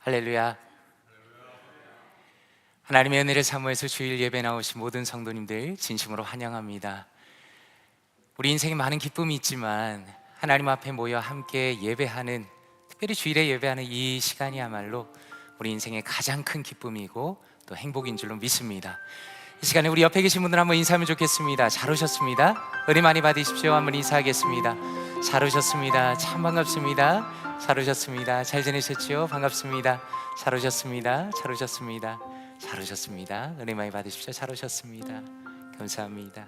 할렐루야. 하나님의 은혜를 사모해서 주일 예배 나오신 모든 성도님들 진심으로 환영합니다. 우리 인생에 많은 기쁨이 있지만 하나님 앞에 모여 함께 예배하는, 특별히 주일에 예배하는 이 시간이야말로 우리 인생의 가장 큰 기쁨이고 또 행복인 줄로 믿습니다. 이 시간에 우리 옆에 계신 분들 한번 인사하면 좋겠습니다. 잘 오셨습니다. 은혜 많이 받으십시오. 한번 인사하겠습니다. 잘 오셨습니다. 참 반갑습니다. 잘 오셨습니다. 잘 지내셨죠? 반갑습니다. 잘 오셨습니다. 잘 오셨습니다. 잘 오셨습니다. 은혜 많이 받으십시오. 잘 오셨습니다. 감사합니다.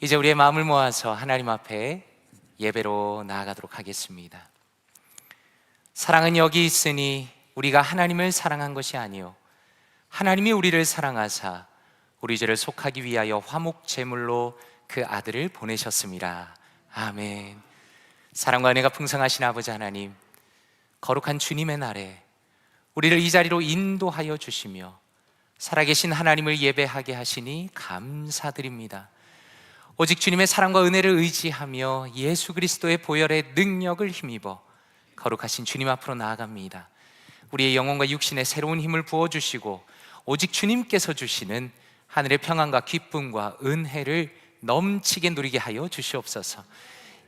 이제 우리의 마음을 모아서 하나님 앞에 예배로 나아가도록 하겠습니다. 사랑은 여기 있으니 우리가 하나님을 사랑한 것이 아니요 하나님이 우리를 사랑하사 우리 죄를 속하기 위하여 화목 제물로 그 아들을 보내셨습니다. 아멘. 사랑과 은혜가 풍성하신 아버지 하나님, 거룩한 주님의 날에 우리를 이 자리로 인도하여 주시며 살아계신 하나님을 예배하게 하시니 감사드립니다. 오직 주님의 사랑과 은혜를 의지하며 예수 그리스도의 보혈의 능력을 힘입어 거룩하신 주님 앞으로 나아갑니다. 우리의 영혼과 육신에 새로운 힘을 부어주시고 오직 주님께서 주시는 하늘의 평안과 기쁨과 은혜를 넘치게 누리게 하여 주시옵소서.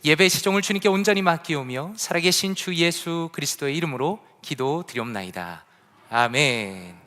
예배의 시종을 주님께 온전히 맡기오며 살아계신 주 예수 그리스도의 이름으로 기도드리옵나이다. 아멘.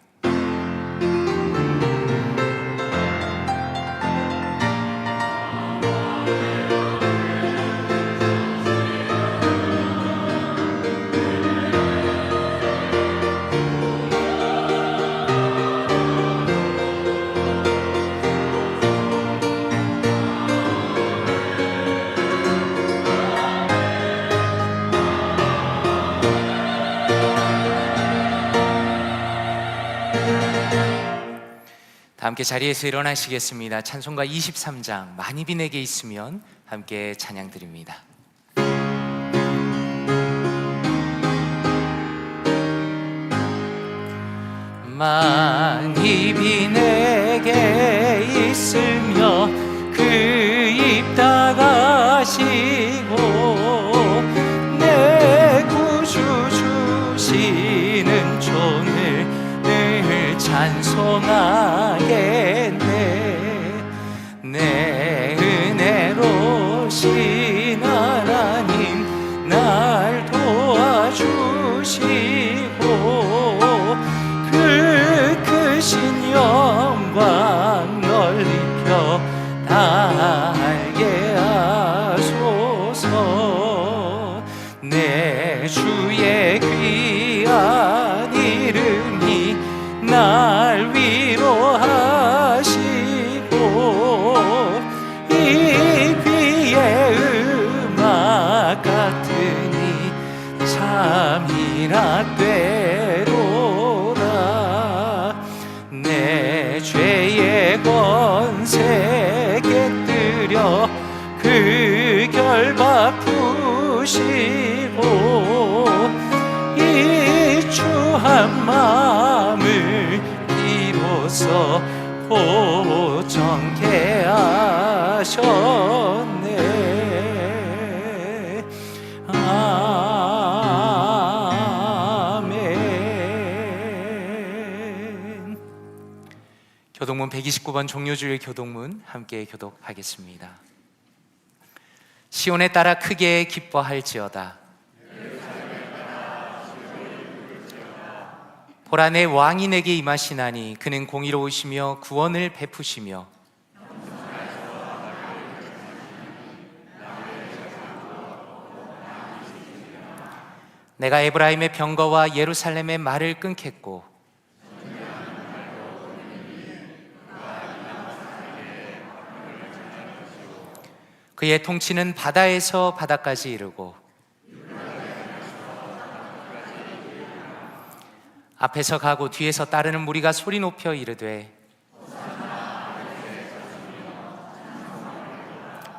함께 자리에서 일어나시겠습니다. 찬송가 23장 만입이 내게 있으면 함께 찬양 드립니다. 만입이 내게 있으며 그 입 닫으시고 내 구주 주시는 존을 늘 찬송하겠네. 내 은혜로신 하나님 날 도와주시고 그 크신 영광 넓히 펴 달게 하소서. 내 주의 귀한 이름이 날 위로하시고 이 귀의 음악 같으니 참이라 되로라. 내 죄의 권세 깨뜨려 그 결박 푸시고 이 추한 마음을 비로소 보정케 하셨네. 아멘. 교독문 129번 종료주일 교독문 함께 교독하겠습니다. 시온에 따라 크게 기뻐할지어다. 보라, 내 왕이 내게 임하시나니 그는 공의로우시며 구원을 베푸시며 내가 에브라임의 병거와 예루살렘의 말을 끊겠고 그의 통치는 바다에서 바다까지 이르고 앞에서 가고 뒤에서 따르는 무리가 소리 높여 이르되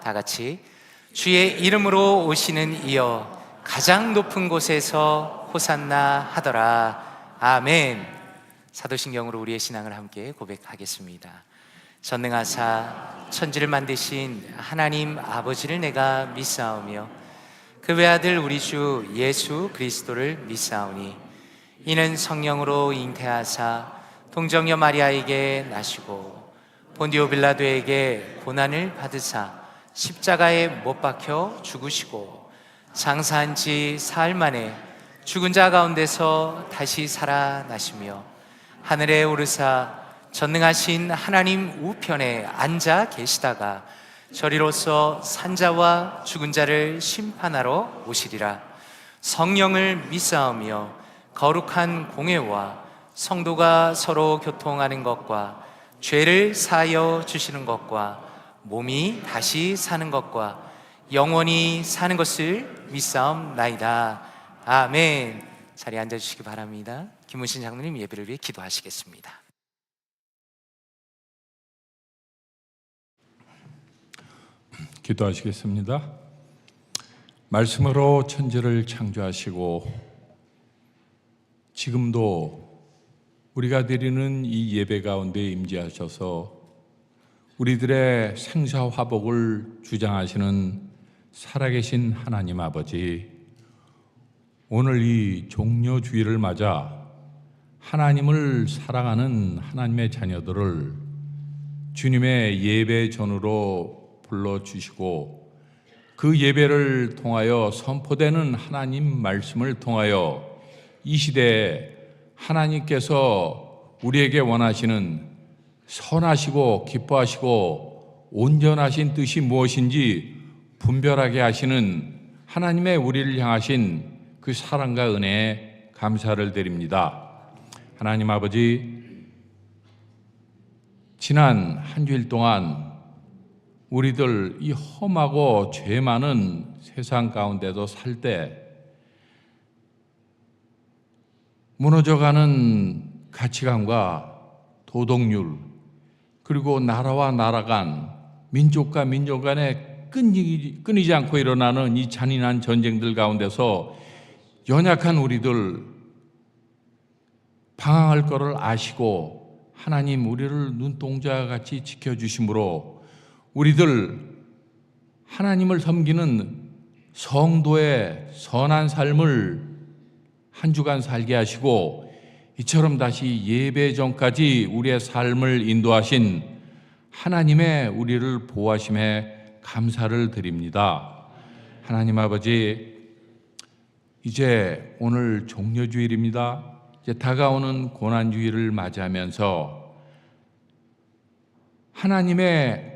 다 같이 주의 이름으로 오시는 이여 가장 높은 곳에서 호산나 하더라. 아멘. 사도신경으로 우리의 신앙을 함께 고백하겠습니다. 전능하사 천지를 만드신 하나님 아버지를 내가 믿사오며 그 외아들 우리 주 예수 그리스도를 믿사오니 이는 성령으로 잉태하사 동정녀 마리아에게 나시고 본디오 빌라도에게 고난을 받으사 십자가에 못 박혀 죽으시고 장사한 지 사흘 만에 죽은 자 가운데서 다시 살아나시며 하늘에 오르사 전능하신 하나님 우편에 앉아 계시다가 저리로서 산자와 죽은 자를 심판하러 오시리라. 성령을 믿사오며 거룩한 공회와 성도가 서로 교통하는 것과 죄를 사하여 주시는 것과 몸이 다시 사는 것과 영원히 사는 것을 믿사옵나이다. 아멘. 자리에 앉아주시기 바랍니다. 김문신 장로님 예배를 위해 기도하시겠습니다. 기도하시겠습니다. 말씀으로 천지를 창조하시고 지금도 우리가 드리는 이 예배 가운데 임재하셔서 우리들의 생사화복을 주장하시는 살아계신 하나님 아버지, 오늘 이 종려주일을 맞아 하나님을 사랑하는 하나님의 자녀들을 주님의 예배 전으로 불러주시고 그 예배를 통하여 선포되는 하나님 말씀을 통하여 이 시대에 하나님께서 우리에게 원하시는 선하시고 기뻐하시고 온전하신 뜻이 무엇인지 분별하게 하시는 하나님의 우리를 향하신 그 사랑과 은혜에 감사를 드립니다. 하나님 아버지, 지난 한 주일 동안 우리들 이 험하고 죄 많은 세상 가운데도 살 때 무너져가는 가치관과 도덕률, 그리고 나라와 나라 간, 민족과 민족 간에 끊이지 않고 일어나는 이 잔인한 전쟁들 가운데서 연약한 우리들 방황할 것을 아시고 하나님 우리를 눈동자같이 지켜주심으로 우리들 하나님을 섬기는 성도의 선한 삶을 한 주간 살게 하시고 이처럼 다시 예배 전까지 우리의 삶을 인도하신 하나님의 우리를 보호하심에 감사를 드립니다. 하나님 아버지, 이제 오늘 종려주일입니다. 이제 다가오는 고난주일을 맞이하면서 하나님의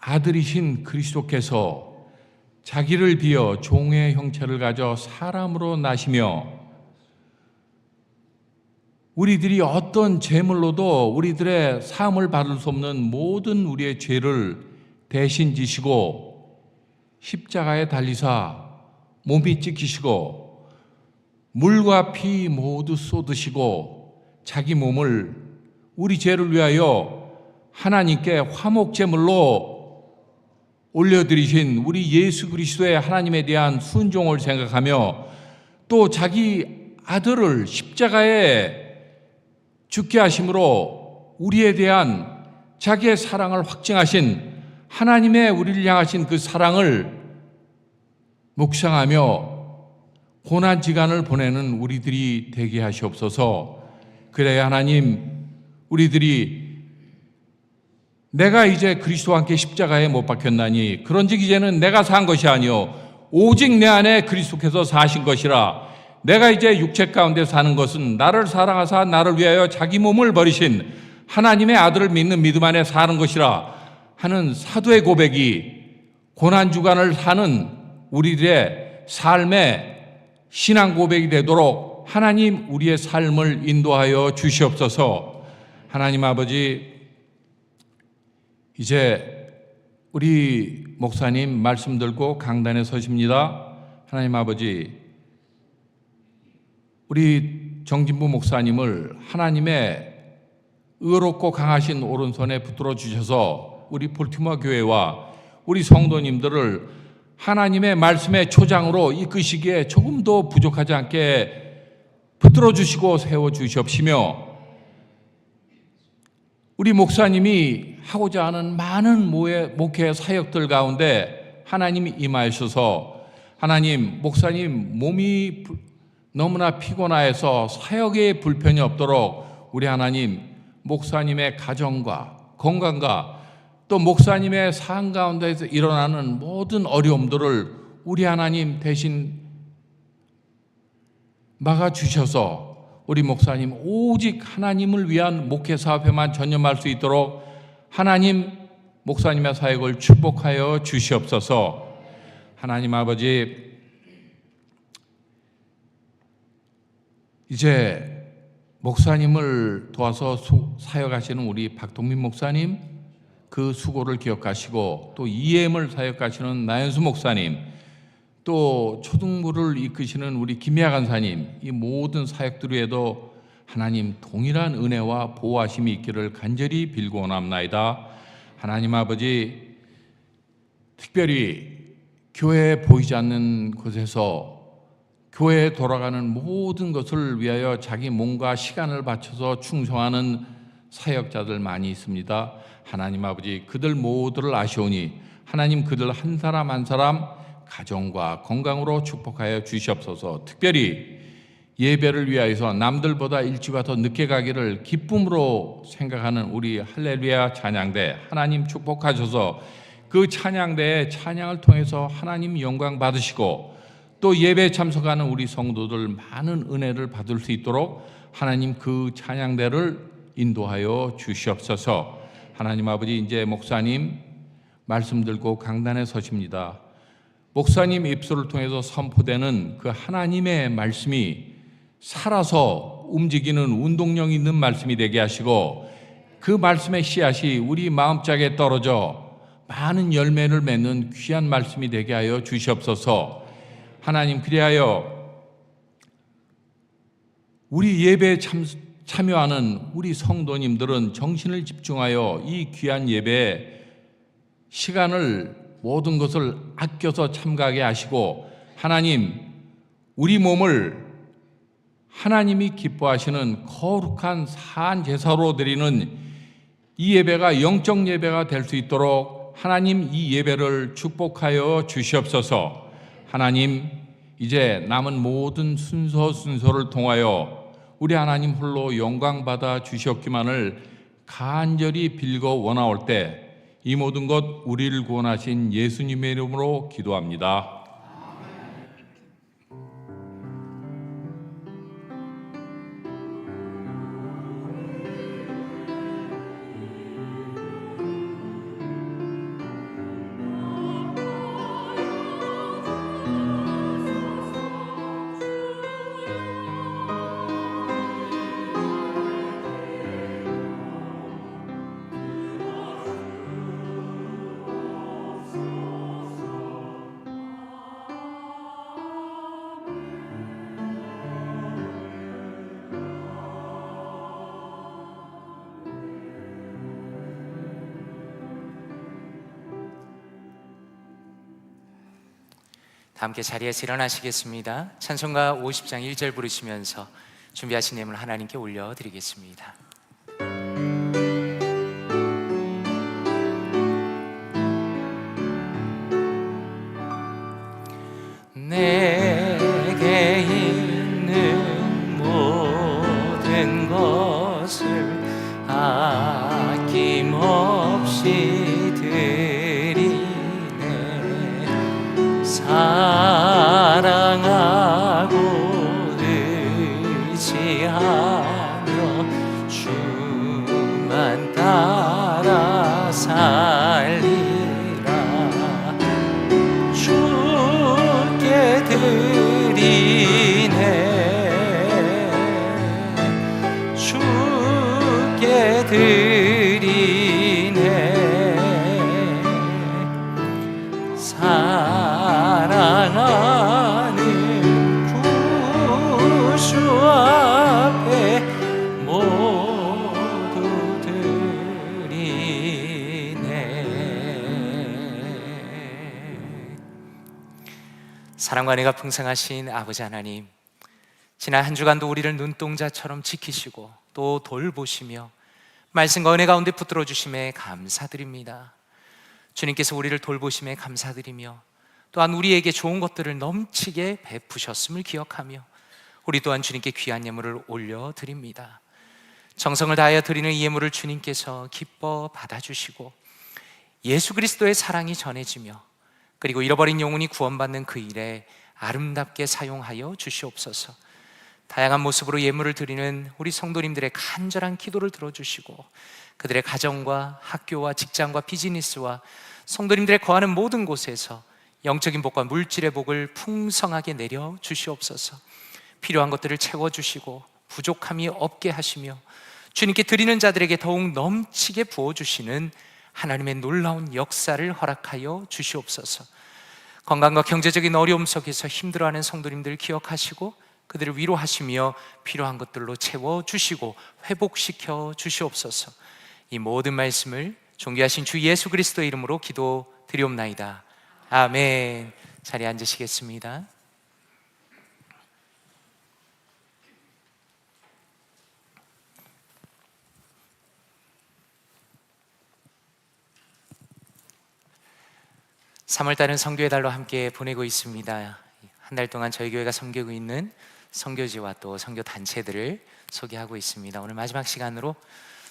아들이신 그리스도께서 자기를 비어 종의 형체를 가져 사람으로 나시며 우리들이 어떤 제물로도 우리들의 사함을 받을 수 없는 모든 우리의 죄를 대신 지시고 십자가에 달리사 몸이 찢기시고 물과 피 모두 쏟으시고 자기 몸을 우리 죄를 위하여 하나님께 화목제물로 올려드리신 우리 예수 그리스도의 하나님에 대한 순종을 생각하며 또 자기 아들을 십자가에 죽게 하심으로 우리에 대한 자기의 사랑을 확증하신 하나님의 우리를 향하신 그 사랑을 묵상하며 고난지간을 보내는 우리들이 되게 하시옵소서. 그래야 하나님, 우리들이 내가 이제 그리스도와 함께 십자가에 못 박혔나니 그런즉 이제는 내가 산 것이 아니요 오직 내 안에 그리스도께서 사신 것이라. 내가 이제 육체 가운데 사는 것은 나를 사랑하사 나를 위하여 자기 몸을 버리신 하나님의 아들을 믿는 믿음 안에 사는 것이라 하는 사도의 고백이 고난주간을 사는 우리들의 삶의 신앙 고백이 되도록 하나님 우리의 삶을 인도하여 주시옵소서. 하나님 아버지, 이제 우리 목사님 말씀 들고 강단에 서십니다. 하나님 아버지, 우리 정진부 목사님을 하나님의 의롭고 강하신 오른손에 붙들어 주셔서 우리 볼티모어 교회와 우리 성도님들을 하나님의 말씀의 초장으로 이끄시기에 조금도 부족하지 않게 붙들어 주시고 세워 주시옵시며 우리 목사님이 하고자 하는 많은 목회 사역들 가운데 하나님이 임하셔서 하나님, 목사님 몸이 너무나 피곤하여서 사역에 불편이 없도록 우리 하나님, 목사님의 가정과 건강과 또 목사님의 삶 가운데에서 일어나는 모든 어려움들을 우리 하나님 대신 막아주셔서 우리 목사님 오직 하나님을 위한 목회 사업에만 전념할 수 있도록 하나님, 목사님의 사역을 축복하여 주시옵소서. 하나님 아버지, 이제 목사님을 도와서 사역하시는 우리 박동민 목사님, 그 수고를 기억하시고 또 EM을 사역하시는 나연수 목사님, 또 초등부를 이끄시는 우리 김미아 간사님, 이 모든 사역들 위에도 하나님 동일한 은혜와 보호하심이 있기를 간절히 빌고 원합나이다. 하나님 아버지, 특별히 교회에 보이지 않는 곳에서 교회에 돌아가는 모든 것을 위하여 자기 몸과 시간을 바쳐서 충성하는 사역자들 많이 있습니다. 하나님 아버지, 그들 모두를 아시오니 하나님 그들 한 사람 한 사람 가정과 건강으로 축복하여 주시옵소서. 특별히 예배를 위하여서 남들보다 일찍 와서 늦게 가기를 기쁨으로 생각하는 우리 할렐루야 찬양대 하나님 축복하셔서 그 찬양대의 찬양을 통해서 하나님 영광 받으시고 또 예배에 참석하는 우리 성도들 많은 은혜를 받을 수 있도록 하나님 그 찬양대를 인도하여 주시옵소서. 하나님 아버지, 이제 목사님 말씀 들고 강단에 서십니다. 목사님 입술을 통해서 선포되는 그 하나님의 말씀이 살아서 움직이는 운동력 있는 말씀이 되게 하시고 그 말씀의 씨앗이 우리 마음짝에 떨어져 많은 열매를 맺는 귀한 말씀이 되게 하여 주시옵소서. 하나님, 그리하여 우리 예배에 참여하는 우리 성도님들은 정신을 집중하여 이 귀한 예배에 시간을 모든 것을 아껴서 참가하게 하시고 하나님, 우리 몸을 하나님이 기뻐하시는 거룩한 사한 제사로 드리는 이 예배가 영적 예배가 될 수 있도록 하나님 이 예배를 축복하여 주시옵소서. 하나님, 이제 남은 모든 순서를 통하여 우리 하나님 홀로 영광 받아 주시옵기만을 간절히 빌고 원하올 때 이 모든 것 우리를 구원하신 예수님의 이름으로 기도합니다. 다 함께 자리에서 일어나시겠습니다. 찬송가 50장 1절 부르시면서 준비하신 예물 하나님께 올려드리겠습니다. 내게 있는 모든 것을 아낌없이 드리네. 사랑하고 의지하며 주만 따라 살리라. 주께 드리네. 주께 드리네. 사랑하는 구주 앞에 모두 드리네. 사랑과 은혜가 풍성하신 아버지 하나님, 지난 한 주간도 우리를 눈동자처럼 지키시고 또 돌보시며 말씀과 은혜 가운데 붙들어 주심에 감사드립니다. 주님께서 우리를 돌보심에 감사드리며 또한 우리에게 좋은 것들을 넘치게 베푸셨음을 기억하며 우리 또한 주님께 귀한 예물을 올려드립니다. 정성을 다하여 드리는 이 예물을 주님께서 기뻐 받아주시고 예수 그리스도의 사랑이 전해지며 그리고 잃어버린 영혼이 구원받는 그 일에 아름답게 사용하여 주시옵소서. 다양한 모습으로 예물을 드리는 우리 성도님들의 간절한 기도를 들어주시고 그들의 가정과 학교와 직장과 비즈니스와 성도님들의 거하는 모든 곳에서 영적인 복과 물질의 복을 풍성하게 내려 주시옵소서. 필요한 것들을 채워주시고 부족함이 없게 하시며 주님께 드리는 자들에게 더욱 넘치게 부어주시는 하나님의 놀라운 역사를 허락하여 주시옵소서. 건강과 경제적인 어려움 속에서 힘들어하는 성도님들 기억하시고 그들을 위로하시며 필요한 것들로 채워주시고 회복시켜 주시옵소서. 이 모든 말씀을 존귀하신 주 예수 그리스도의 이름으로 기도드리옵나이다. 아멘. 자리에 앉으시겠습니다. 3월달은 선교의 달로 함께 보내고 있습니다. 한 달 동안 저희 교회가 섬기고 있는 선교지와 또 선교 단체들을 소개하고 있습니다. 오늘 마지막 시간으로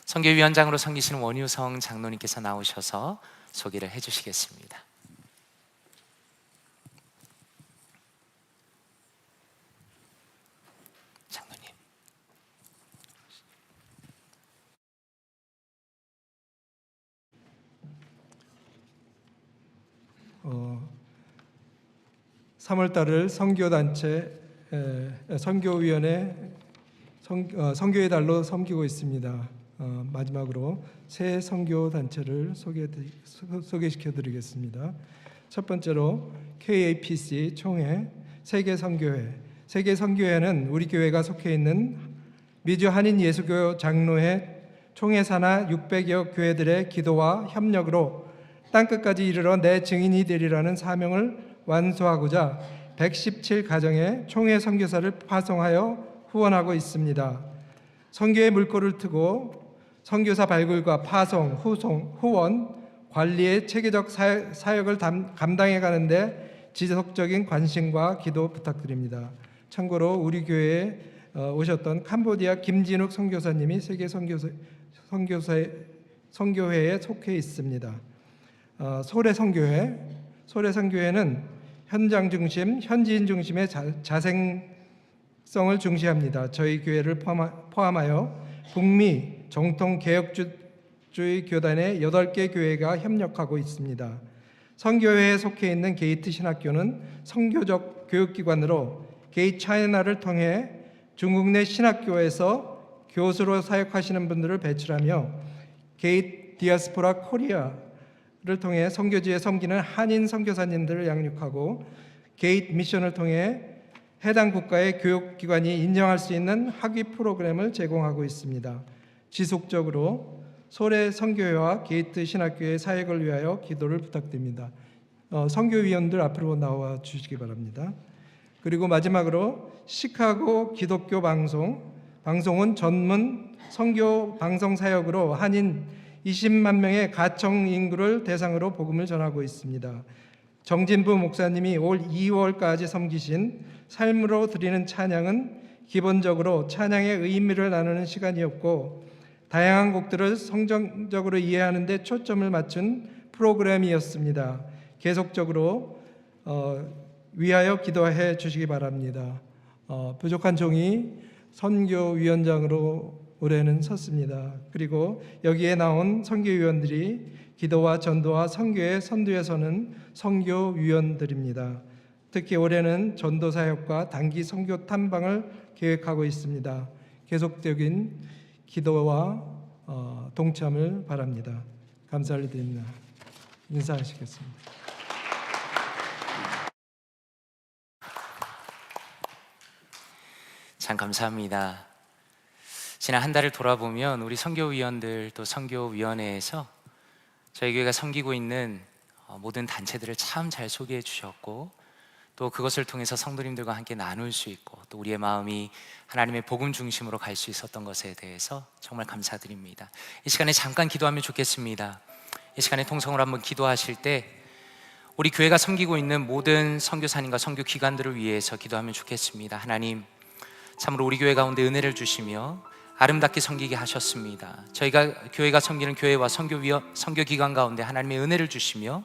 선교위원장으로 섬기시는 원유성 장로님께서 나오셔서 소개를 해주시겠습니다. 장로님. 3월 달을 선교단체 선교위원회 선교의 달로 섬기고 있습니다. 마지막으로 새 선교단체를 소개시켜드리겠습니다. 첫 번째로 KAPC 총회 세계선교회. 세계선교회는 우리 교회가 속해 있는 미주 한인 예수교 장로회 총회 산하 600여 교회들의 기도와 협력으로 땅끝까지 이르러 내 증인이 되리라는 사명을 완수하고자 117가정의 총회 선교사를 파송하여 후원하고 있습니다. 선교의 물꼬를 트고 선교사 발굴과 파송, 후원, 관리의 체계적 사역을 감당해 가는데 지속적인 관심과 기도 부탁드립니다. 참고로 우리 교회에 오셨던 캄보디아 김진욱 선교사님이 세계 선교회에 속해 있습니다. 소래선교회는 현장 중심, 현지인 중심의 자생성을 중시합니다. 저희 교회를 포함하여 북미 정통 개혁주의 교단의 8개 교회가 협력하고 있습니다. 선교회에 속해 있는 게이트 신학교는 선교적 교육기관으로 게이트 차이나를 통해 중국 내 신학교에서 교수로 사역하시는 분들을 배출하며 게이트 디아스포라 코리아를 통해 선교지에 섬기는 한인 선교사님들을 양육하고 게이트 미션을 통해 해당 국가의 교육기관이 인정할 수 있는 학위 프로그램을 제공하고 있습니다. 지속적으로 소래 선교회와 게이트 신학교의 사역을 위하여 기도를 부탁드립니다. 선교위원들 앞으로 나와 주시기 바랍니다. 그리고 마지막으로 시카고 기독교 방송은 전문 선교 방송 사역으로 한인 20만 명의 가청 인구를 대상으로 복음을 전하고 있습니다. 정진부 목사님이 올 2월까지 섬기신 삶으로 드리는 찬양은 기본적으로 찬양의 의미를 나누는 시간이었고 다양한 곡들을 성경적으로 이해하는 데 초점을 맞춘 프로그램이었습니다. 계속적으로 위하여 기도해 주시기 바랍니다. 부족한 종이 선교위원장으로 올해는 섰습니다. 그리고 여기에 나온 선교위원들이 기도와 전도와 선교의 선두에 서는 선교위원들입니다. 특히 올해는 전도 사역과 단기 선교 탐방을 계획하고 있습니다. 계속적인 기도와 동참을 바랍니다. 감사를 드립니다. 인사하시겠습니다. 참 감사합니다. 지난 한 달을 돌아보면 우리 선교위원들 또 선교위원회에서 저희 교회가 섬기고 있는 모든 단체들을 참 잘 소개해 주셨고 또 그것을 통해서 성도님들과 함께 나눌 수 있고 또 우리의 마음이 하나님의 복음 중심으로 갈 수 있었던 것에 대해서 정말 감사드립니다. 이 시간에 잠깐 기도하면 좋겠습니다. 이 시간에 통성으로 한번 기도하실 때 우리 교회가 섬기고 있는 모든 선교사님과 선교 기관들을 위해서 기도하면 좋겠습니다. 하나님, 참으로 우리 교회 가운데 은혜를 주시며 아름답게 섬기게 하셨습니다. 저희가 교회가 섬기는 교회와 선교기관 가운데 하나님의 은혜를 주시며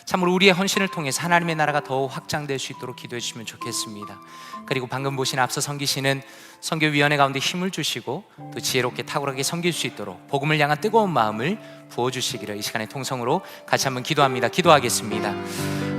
참으로 우리의 헌신을 통해서 하나님의 나라가 더 확장될 수 있도록 기도해 주시면 좋겠습니다. 그리고 방금 보신 앞서 섬기시는 선교위원회 가운데 힘을 주시고 또 지혜롭게 탁월하게 섬길 수 있도록 복음을 향한 뜨거운 마음을 부어주시기를 이 시간에 통성으로 같이 한번 기도합니다. 기도하겠습니다.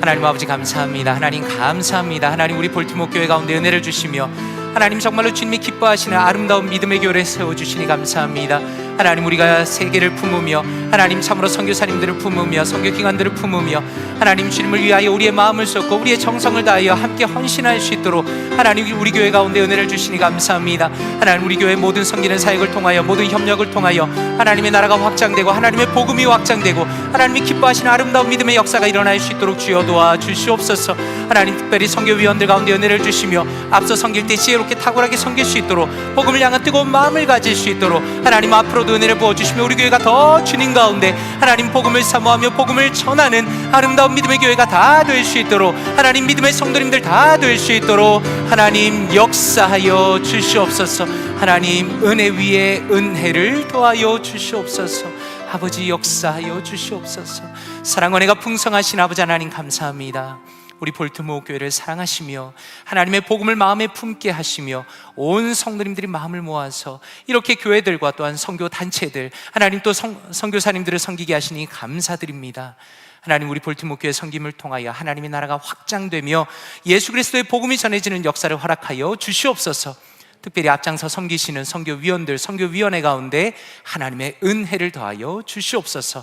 하나님 아버지 감사합니다. 하나님 감사합니다. 하나님 우리 볼티모 교회 가운데 은혜를 주시며 하나님 정말로 주님이 기뻐하시는 아름다운 믿음의 교회를 세워주시니 감사합니다. 하나님 우리가 세계를 품으며 하나님 참으로 선교사님들을 품으며 선교기관들을 품으며 하나님 주님을 위하여 우리의 마음을 쏟고 우리의 정성을 다하여 함께 헌신할 수 있도록 하나님 우리 교회 가운데 은혜를 주시니 감사합니다. 하나님 우리 교회 모든 섬기는 사역을 통하여 모든 협력을 통하여 하나님의 나라가 확장되고 하나님의 복음이 확장되고 하나님이 기뻐하시는 아름다운 믿음의 역사가 일어날 수 있도록 주여 도와주시옵소서. 하나님 특별히 선교위원들 가운데 은혜를 주시며 앞서 섬길 때 지혜롭게 탁월하게 섬길 수 있도록 복음을 향한 뜨거운 마음을 가질 수 있도록 하나님 앞으로도 은혜를 부어주시며 우리 교회가 더 주님 가운데 하나님 복음을 사모하며 복음을 전하는 아름다운 믿음의 교회가 다 될 수 있도록 하나님 믿음의 성도님들 다 될 수 있도록 하나님 역사하여 주시옵소서. 하나님 은혜 위에 은혜를 더하여 주시옵소서. 아버지 역사하여 주시옵소서. 사랑 은혜가 풍성하신 아버지 하나님 감사합니다. 우리 볼트모어 교회를 사랑하시며 하나님의 복음을 마음에 품게 하시며 온 성도님들이 마음을 모아서 이렇게 교회들과 또한 선교 단체들 하나님 또 선교사님들을 섬기게 하시니 감사드립니다. 하나님 우리 볼티모 교회 섬김을 통하여 하나님의 나라가 확장되며 예수 그리스도의 복음이 전해지는 역사를 허락하여 주시옵소서. 특별히 앞장서 섬기시는 선교위원들, 선교위원회 가운데 하나님의 은혜를 더하여 주시옵소서.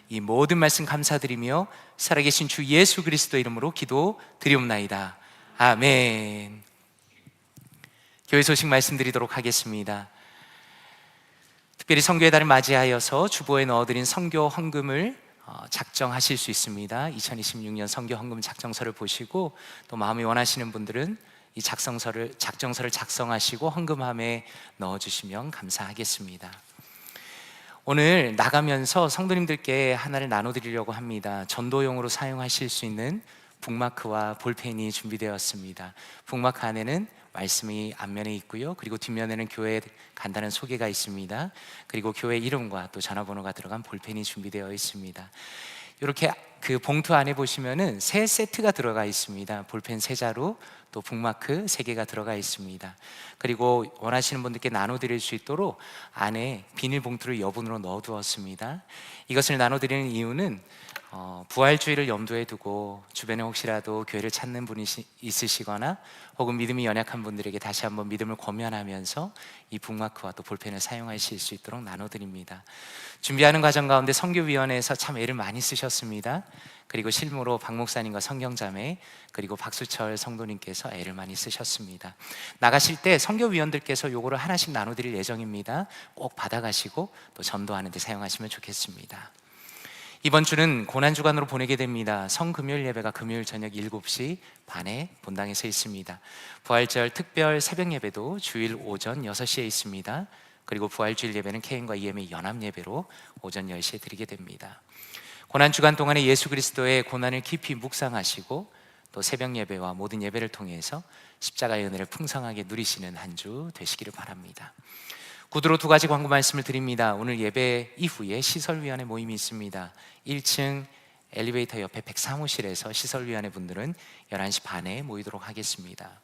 이 모든 말씀 감사드리며 살아계신 주 예수 그리스도 이름으로 기도드리옵나이다. 아멘. 교회 소식 말씀드리도록 하겠습니다. 특별히 선교의 달을 맞이하여서 주보에 넣어드린 선교 헌금을 작정하실 수 있습니다. 2026년 선교 헌금 작정서를 보시고 또 마음이 원하시는 분들은 이 작정서를 작성하시고 헌금함에 넣어주시면 감사하겠습니다. 오늘 나가면서 성도님들께 하나를 나눠드리려고 합니다. 전도용으로 사용하실 수 있는 북마크와 볼펜이 준비되었습니다. 북마크 안에는 말씀이 앞면에 있고요. 그리고 뒷면에는 교회의 간단한 소개가 있습니다. 그리고 교회 이름과 또 전화번호가 들어간 볼펜이 준비되어 있습니다. 이렇게 그 봉투 안에 보시면은 세 세트가 들어가 있습니다. 볼펜 3자루, 또 북마크 3개가 들어가 있습니다. 그리고 원하시는 분들께 나눠드릴 수 있도록 안에 비닐봉투를 여분으로 넣어두었습니다. 이것을 나눠드리는 이유는 부활주의를 염두에 두고 주변에 혹시라도 교회를 찾는 분이 있으시거나 혹은 믿음이 연약한 분들에게 다시 한번 믿음을 권면하면서 이 북마크와 또 볼펜을 사용하실 수 있도록 나눠드립니다. 준비하는 과정 가운데 선교위원회에서 참 애를 많이 쓰셨습니다. 그리고 실무로 박 목사님과 성경자매 그리고 박수철 성도님께서 애를 많이 쓰셨습니다. 나가실 때 선교위원들께서 요거를 하나씩 나눠드릴 예정입니다. 꼭 받아가시고 또 전도하는 데 사용하시면 좋겠습니다. 이번 주는 고난주간으로 보내게 됩니다. 성금요일 예배가 금요일 저녁 7시 반에 본당에서 있습니다. 부활절 특별 새벽 예배도 주일 오전 6시에 있습니다. 그리고 부활주일 예배는 KM과 EM의 연합 예배로 오전 10시에 드리게 됩니다. 고난주간 동안에 예수 그리스도의 고난을 깊이 묵상하시고 또 새벽 예배와 모든 예배를 통해서 십자가의 은혜를 풍성하게 누리시는 한 주 되시기를 바랍니다. 구두로 2가지 광고 말씀을 드립니다. 오늘 예배 이후에 시설위원회 모임이 있습니다. 1층 엘리베이터 옆에 103호실에서 시설위원회 분들은 11시 반에 모이도록 하겠습니다.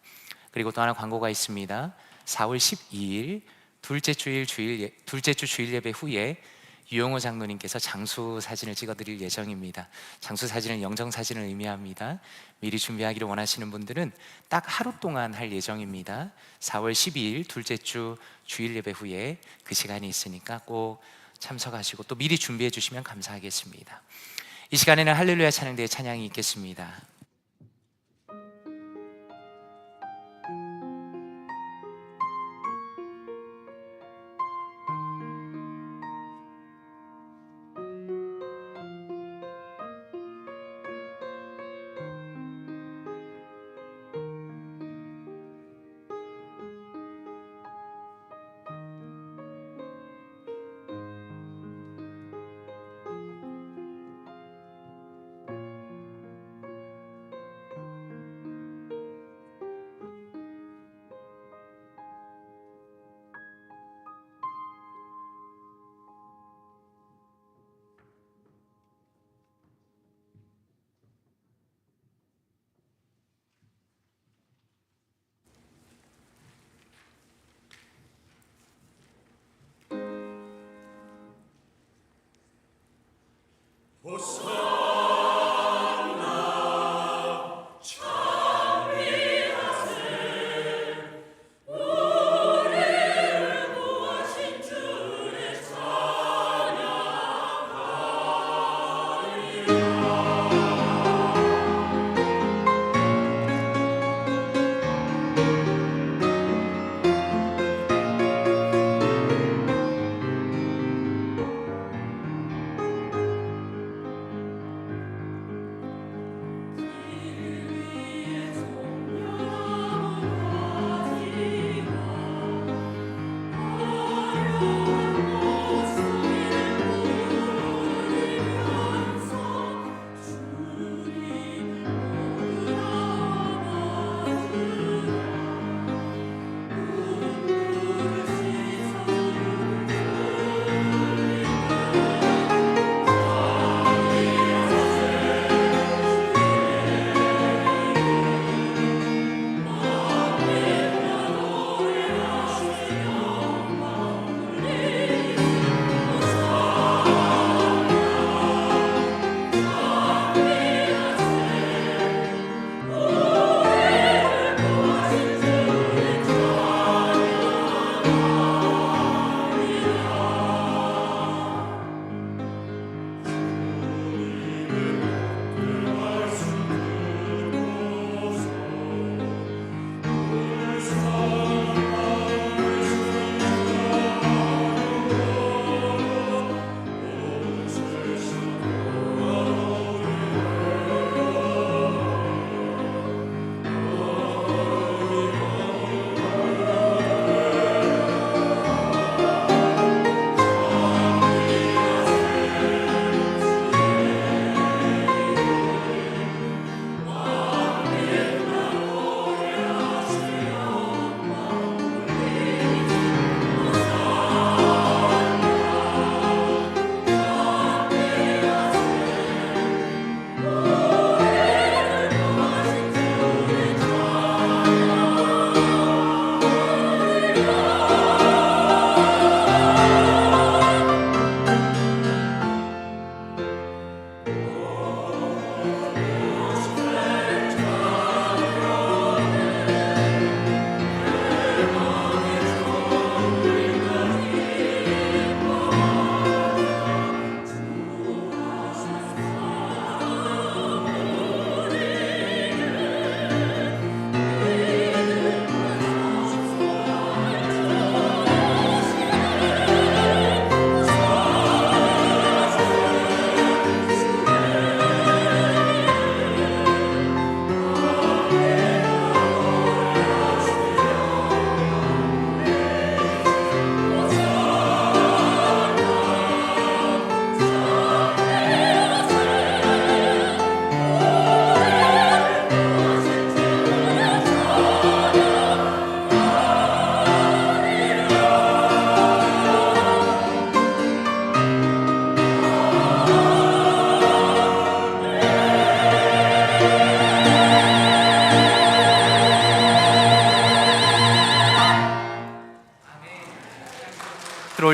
그리고 또 하나 광고가 있습니다. 4월 12일 둘째 주 주일 예배 후에 유영호 장로님께서 장수 사진을 찍어드릴 예정입니다. 장수 사진은 영정 사진을 의미합니다. 미리 준비하기를 원하시는 분들은 딱 하루 동안 할 예정입니다. 4월 12일 둘째 주 주일 예배 후에 그 시간이 있으니까 꼭 참석하시고 또 미리 준비해 주시면 감사하겠습니다. 이 시간에는 할렐루야 찬양대의 찬양이 있겠습니다.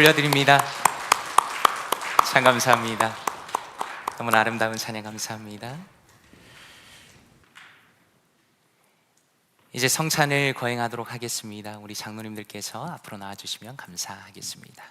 올려드립니다. 참 감사합니다. 너무나 아름다운 찬양 감사합니다. 이제 성찬을 거행하도록 하겠습니다. 우리 장로님들께서 앞으로 나와주시면 감사하겠습니다.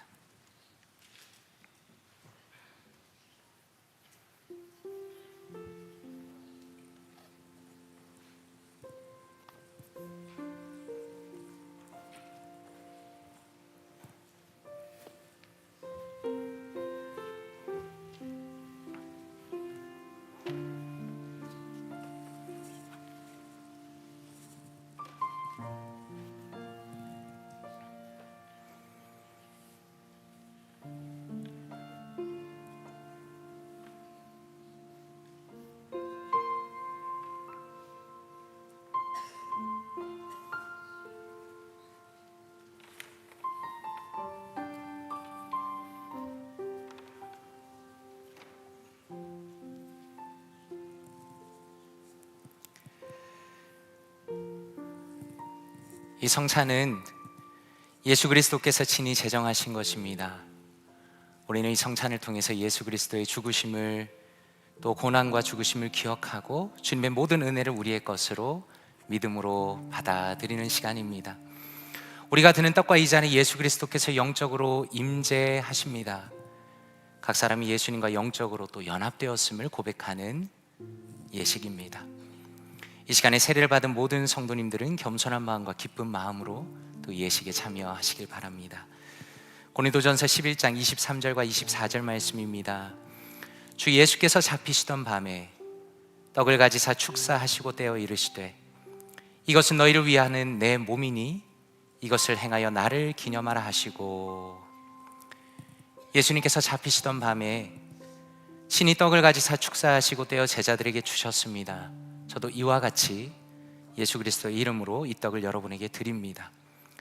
이 성찬은 예수 그리스도께서 친히 제정하신 것입니다. 우리는 이 성찬을 통해서 예수 그리스도의 죽으심을, 또 고난과 죽으심을 기억하고 주님의 모든 은혜를 우리의 것으로 믿음으로 받아들이는 시간입니다. 우리가 드는 떡과 이 잔에 예수 그리스도께서 영적으로 임재하십니다. 각 사람이 예수님과 영적으로 또 연합되었음을 고백하는 예식입니다. 이 시간에 세례를 받은 모든 성도님들은 겸손한 마음과 기쁜 마음으로 또 예식에 참여하시길 바랍니다. 고린도전서 11장 23절과 24절 말씀입니다. 주 예수께서 잡히시던 밤에 떡을 가지사 축사하시고 떼어 이르시되 이것은 너희를 위하는 내 몸이니 이것을 행하여 나를 기념하라 하시고, 예수님께서 잡히시던 밤에 신이 떡을 가지사 축사하시고 떼어 제자들에게 주셨습니다. 저도 이와 같이 예수 그리스도의 이름으로 이 떡을 여러분에게 드립니다.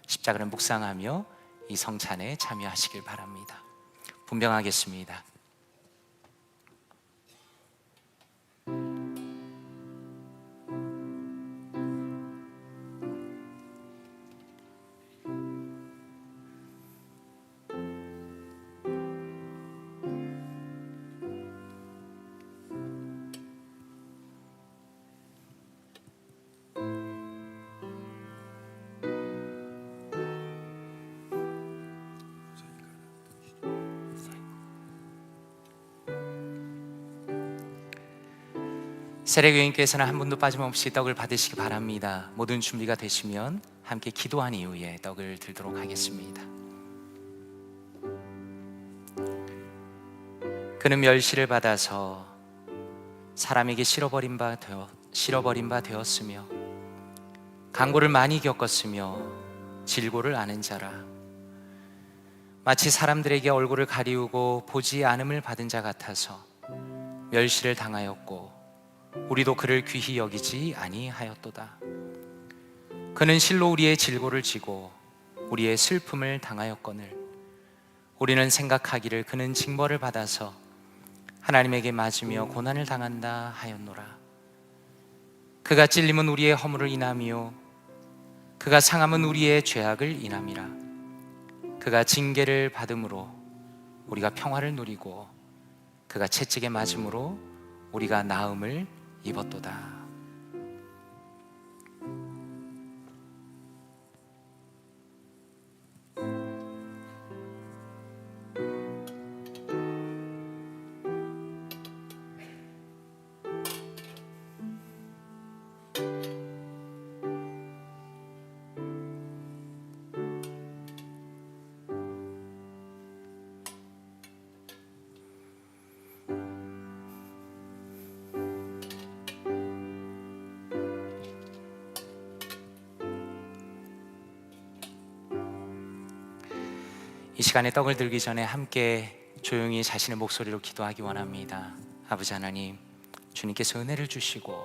십자가를 묵상하며 이 성찬에 참여하시길 바랍니다. 분명하겠습니다. 세례교인께서는 한 분도 빠짐없이 떡을 받으시기 바랍니다. 모든 준비가 되시면 함께 기도한 이후에 떡을 들도록 하겠습니다. 그는 멸시를 받아서 사람에게 실어버린 바 되었으며 강고를 많이 겪었으며 질고를 아는 자라. 마치 사람들에게 얼굴을 가리우고 보지 않음을 받은 자 같아서 멸시를 당하였고 우리도 그를 귀히 여기지 아니하였도다. 그는 실로 우리의 질고를 지고 우리의 슬픔을 당하였거늘 우리는 생각하기를 그는 징벌을 받아서 하나님에게 맞으며 고난을 당한다 하였노라. 그가 찔림은 우리의 허물을 인하며 그가 상함은 우리의 죄악을 인함이라. 그가 징계를 받음으로 우리가 평화를 누리고 그가 채찍에 맞음으로 우리가 나음을 입었도다. 이 시간에 떡을 들기 전에 함께 조용히 자신의 목소리로 기도하기 원합니다. 아버지 하나님, 주님께서 은혜를 주시고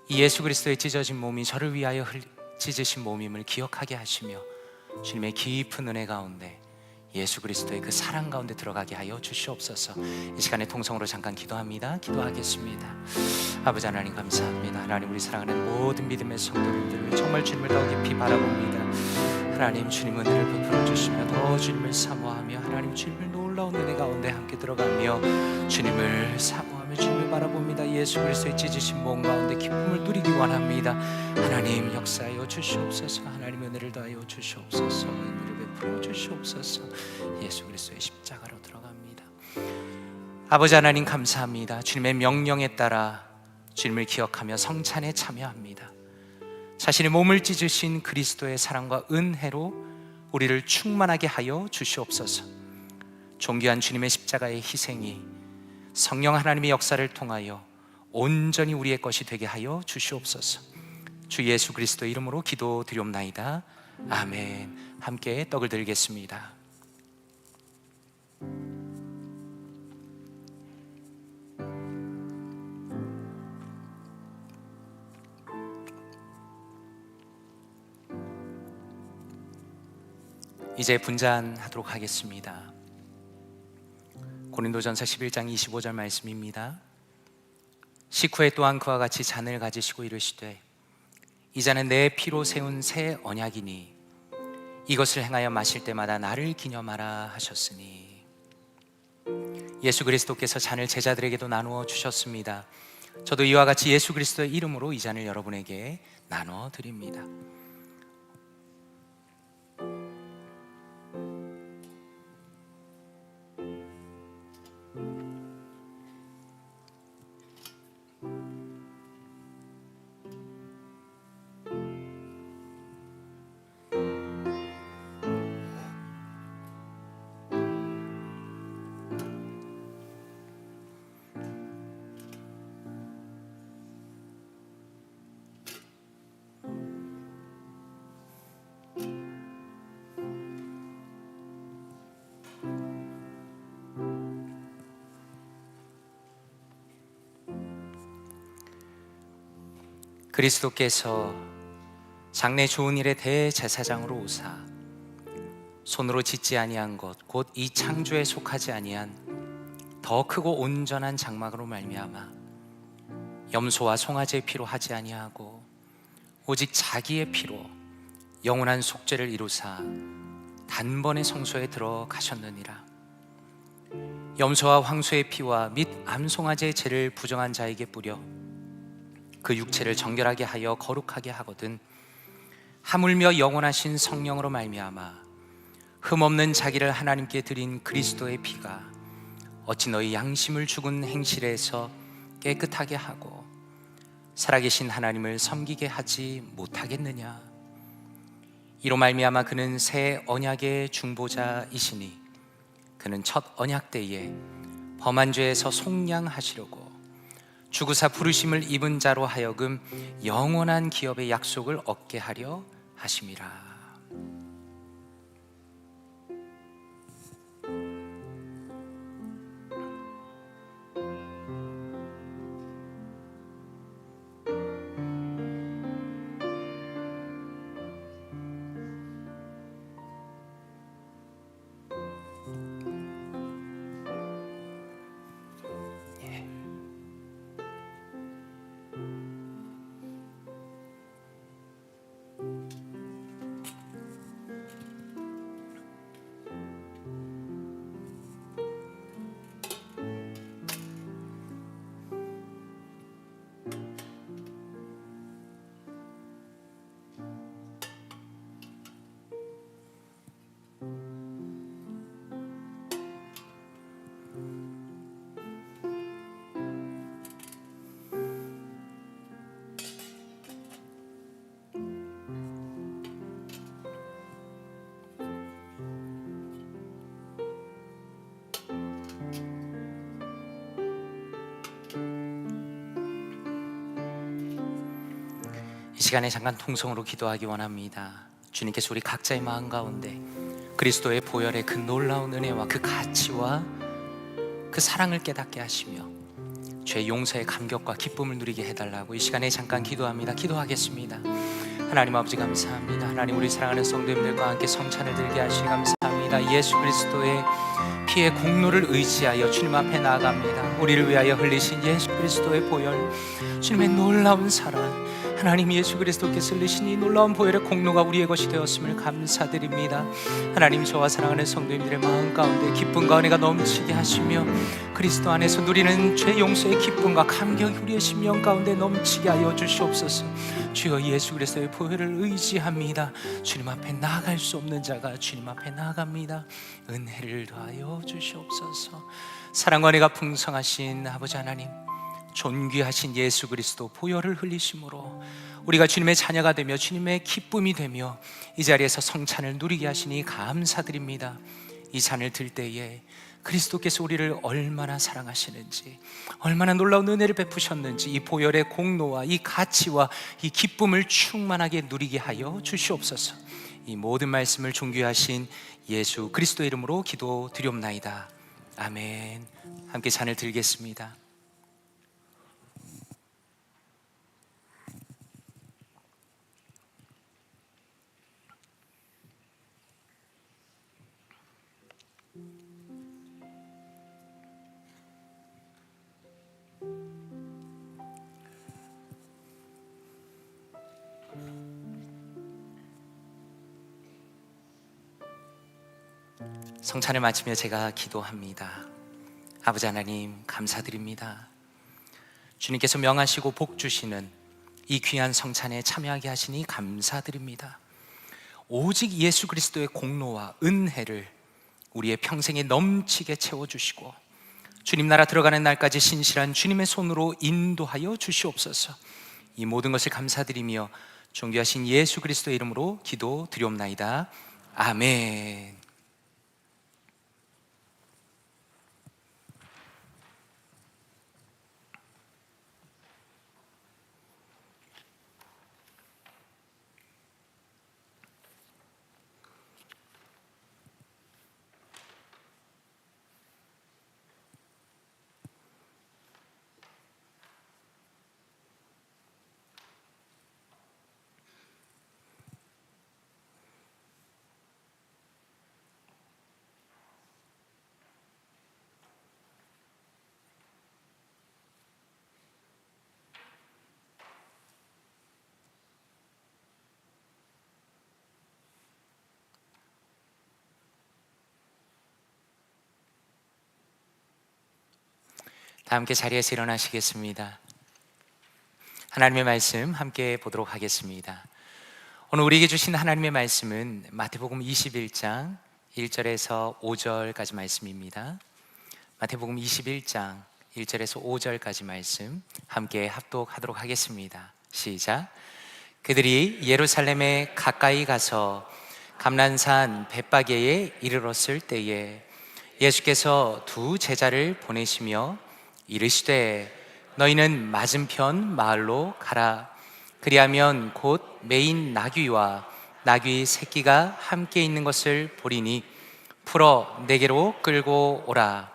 이 예수 그리스도의 찢어진 몸이 저를 위하여 찢으신 몸임을 기억하게 하시며 주님의 깊은 은혜 가운데 예수 그리스도의 그 사랑 가운데 들어가게 하여 주시옵소서. 이 시간에 통성으로 잠깐 기도합니다. 기도하겠습니다. 아버지 하나님 감사합니다. 하나님, 우리 사랑하는 모든 믿음의 성도님들을 정말 주님을 더 깊이 바라봅니다. 하나님 주님 은혜를 베풀어 주시며 더 주님을 사모하며 하나님 주님을 놀라운 은혜 가운데 함께 들어가며 주님을 사모하며 주님을 바라봅니다. 예수 그리스도의 찢으신 몸 가운데 기쁨을 누리기 원합니다. 하나님 역사하여 주시옵소서. 하나님 은혜를 더하여 주시옵소서. 은혜를 베풀어 주시옵소서. 예수 그리스도의 십자가로 들어갑니다. 아버지 하나님 감사합니다. 주님의 명령에 따라 주님을 기억하며 성찬에 참여합니다. 자신의 몸을 찢으신 그리스도의 사랑과 은혜로 우리를 충만하게 하여 주시옵소서. 존귀한 주님의 십자가의 희생이 성령 하나님의 역사를 통하여 온전히 우리의 것이 되게 하여 주시옵소서. 주 예수 그리스도의 이름으로 기도드리옵나이다. 아멘. 함께 떡을 들겠습니다. 이제 분잔하도록 하겠습니다. 고린도전서 11장 25절 말씀입니다. 식후에 또한 그와 같이 잔을 가지시고 이르시되 이 잔은 내 피로 세운 새 언약이니 이것을 행하여 마실 때마다 나를 기념하라 하셨으니. 예수 그리스도께서 잔을 제자들에게도 나누어 주셨습니다. 저도 이와 같이 예수 그리스도의 이름으로 이 잔을 여러분에게 나눠 드립니다. 그리스도께서 장래 좋은 일의 대제사장으로 오사 손으로 짓지 아니한 것 곧 이 창조에 속하지 아니한 더 크고 온전한 장막으로 말미암아 염소와 송아지의 피로 하지 아니하고 오직 자기의 피로 영원한 속죄를 이루사 단번에 성소에 들어가셨느니라. 염소와 황소의 피와 및 암송아지의 죄를 부정한 자에게 뿌려 그 육체를 정결하게 하여 거룩하게 하거든 하물며 영원하신 성령으로 말미암아 흠없는 자기를 하나님께 드린 그리스도의 피가 어찌 너희 양심을 죽은 행실에서 깨끗하게 하고 살아계신 하나님을 섬기게 하지 못하겠느냐. 이로 말미암아 그는 새 언약의 중보자이시니 그는 첫 언약 때에 범한 죄에서 속량하시려고 주구사 부르심을 입은 자로 하여금 영원한 기업의 약속을 얻게 하려 하심이라. 이 시간에 잠깐 통성으로 기도하기 원합니다. 주님께서 우리 각자의 마음 가운데 그리스도의 보혈의 그 놀라운 은혜와 그 가치와 그 사랑을 깨닫게 하시며 죄 용서의 감격과 기쁨을 누리게 해달라고 이 시간에 잠깐 기도합니다. 기도하겠습니다. 하나님 아버지 감사합니다. 하나님 우리 사랑하는 성도님들과 함께 성찬을 들게 하시니 감사합니다. 예수 그리스도의 피의 공로를 의지하여 주님 앞에 나아갑니다. 우리를 위하여 흘리신 예수 그리스도의 보혈, 주님의 놀라운 사랑, 하나님 예수 그리스도께서 흘리신 이 놀라운 보혈의 공로가 우리의 것이 되었음을 감사드립니다. 하나님, 저와 사랑하는 성도님들의 마음 가운데 기쁨과 은혜가 넘치게 하시며 그리스도 안에서 누리는 죄 용서의 기쁨과 감격이 우리의 심령 가운데 넘치게 하여 주시옵소서. 주여, 예수 그리스도의 보혈을 의지합니다. 주님 앞에 나아갈 수 없는 자가 주님 앞에 나아갑니다. 은혜를 더하여 주시옵소서. 사랑과 은혜가 풍성하신 아버지 하나님, 존귀하신 예수 그리스도 보혈을 흘리심으로 우리가 주님의 자녀가 되며 주님의 기쁨이 되며 이 자리에서 성찬을 누리게 하시니 감사드립니다. 이 잔을 들 때에 그리스도께서 우리를 얼마나 사랑하시는지, 얼마나 놀라운 은혜를 베푸셨는지 이 보혈의 공로와 이 가치와 이 기쁨을 충만하게 누리게 하여 주시옵소서. 이 모든 말씀을 존귀하신 예수 그리스도의 이름으로 기도드리옵나이다. 아멘. 함께 잔을 들겠습니다. 성찬을 마치며 제가 기도합니다. 아버지 하나님, 감사드립니다. 주님께서 명하시고 복 주시는 이 귀한 성찬에 참여하게 하시니 감사드립니다. 오직 예수 그리스도의 공로와 은혜를 우리의 평생에 넘치게 채워주시고 주님 나라 들어가는 날까지 신실한 주님의 손으로 인도하여 주시옵소서. 이 모든 것을 감사드리며 존귀하신 예수 그리스도의 이름으로 기도드리옵나이다. 아멘. 다 함께 자리에서 일어나시겠습니다. 하나님의 말씀 함께 보도록 하겠습니다. 오늘 우리에게 주신 하나님의 말씀은 마태복음 21장 1절에서 5절까지 말씀입니다. 마태복음 21장 1절에서 5절까지 말씀 함께 합독하도록 하겠습니다. 시작. 그들이 예루살렘에 가까이 가서 감난산 벳바게에 이르렀을 때에 예수께서 두 제자를 보내시며 이르시되 너희는 맞은편 마을로 가라. 그리하면 곧 메인 나귀와 나귀 새끼가 함께 있는 것을 보리니 풀어 내게로 끌고 오라.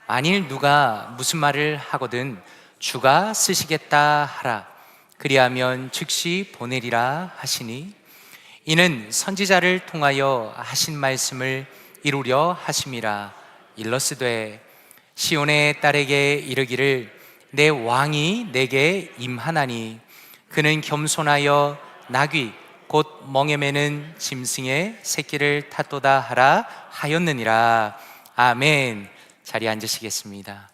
만일 누가 무슨 말을 하거든 주가 쓰시겠다 하라. 그리하면 즉시 보내리라 하시니 이는 선지자를 통하여 하신 말씀을 이루려 하심이라. 일러스되 시온의 딸에게 이르기를 내 왕이 내게 임하나니 그는 겸손하여 나귀 곧 멍에 매는 짐승의 새끼를 탔도다 하라 하였느니라. 아멘. 자리에 앉으시겠습니다.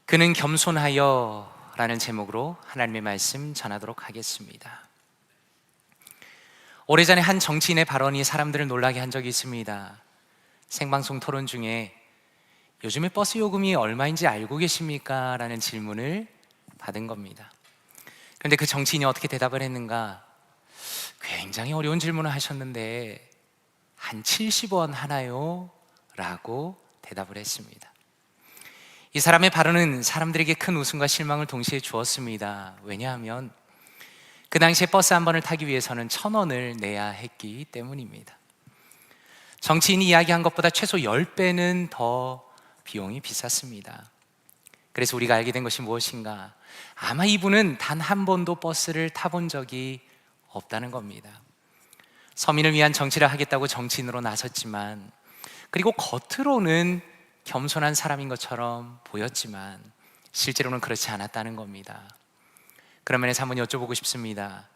그는 겸손하여 라는 제목으로 하나님의 말씀 전하도록 하겠습니다. 오래전에 한 정치인의 발언이 사람들을 놀라게 한 적이 있습니다. 생방송 토론 중에 요즘에 버스 요금이 얼마인지 알고 계십니까? 라는 질문을 받은 겁니다. 그런데 그 정치인이 어떻게 대답을 했는가? 굉장히 어려운 질문을 하셨는데 한 70원 하나요? 라고 대답을 했습니다. 이 사람의 발언은 사람들에게 큰 웃음과 실망을 동시에 주었습니다. 왜냐하면 그 당시에 버스 한 번을 타기 위해서는 1,000원을 내야 했기 때문입니다. 정치인이 이야기한 것보다 최소 10배는 더 비용이 비쌌습니다. 그래서 우리가 알게 된 것이 무엇인가? 아마 이분은 단 한 번도 버스를 타본 적이 없다는 겁니다. 서민을 위한 정치를 하겠다고 정치인으로 나섰지만, 그리고 겉으로는 겸손한 사람인 것처럼 보였지만 실제로는 그렇지 않았다는 겁니다. 그런 면에서 한번 여쭤보고 싶습니다.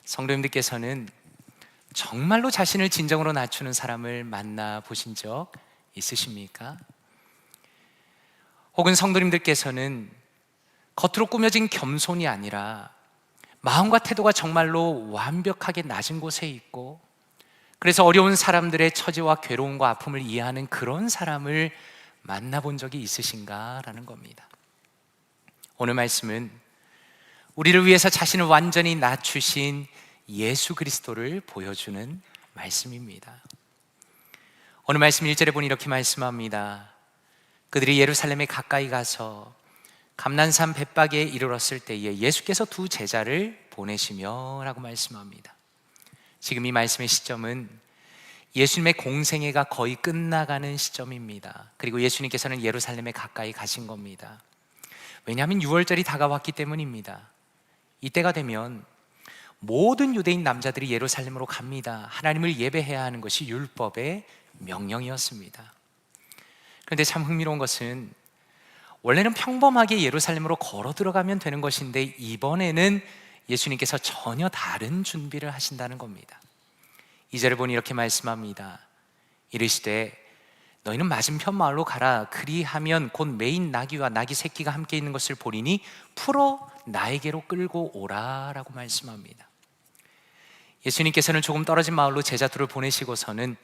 성도님들께서는 정말로 자신을 진정으로 낮추는 사람을 만나보신 적 있으십니까? 혹은 성도님들께서는 겉으로 꾸며진 겸손이 아니라 마음과 태도가 정말로 완벽하게 낮은 곳에 있고, 그래서 어려운 사람들의 처지와 괴로움과 아픔을 이해하는 그런 사람을 만나본 적이 있으신가라는 겁니다. 오늘 말씀은 우리를 위해서 자신을 완전히 낮추신 예수 그리스도를 보여주는 말씀입니다. 오늘 말씀 1절에 보니 이렇게 말씀합니다. 그들이 예루살렘에 가까이 가서 감난산 벳박에 이르렀을 때에 예수께서 두 제자를 보내시며 라고 말씀합니다. 지금 이 말씀의 시점은 예수님의 공생애가 거의 끝나가는 시점입니다. 그리고 예수님께서는 예루살렘에 가까이 가신 겁니다. 왜냐하면 6월절이 다가왔기 때문입니다. 이때가 되면 모든 유대인 남자들이 예루살렘으로 갑니다. 하나님을 예배해야 하는 것이 율법의 명령이었습니다. 그런데 참 흥미로운 것은 원래는 평범하게 예루살렘으로 걸어 들어가면 되는 것인데 이번에는 예수님께서 전혀 다른 준비를 하신다는 겁니다. 2절을 보니 이렇게 말씀합니다. 이르시되 너희는 맞은편 마을로 가라. 그리하면 곧 매인 나귀와 나귀 새끼가 함께 있는 것을 보리니 풀어 나에게로 끌고 오라 라고 말씀합니다. 예수님께서는 조금 떨어진 마을로 제자 둘을 보내시고서는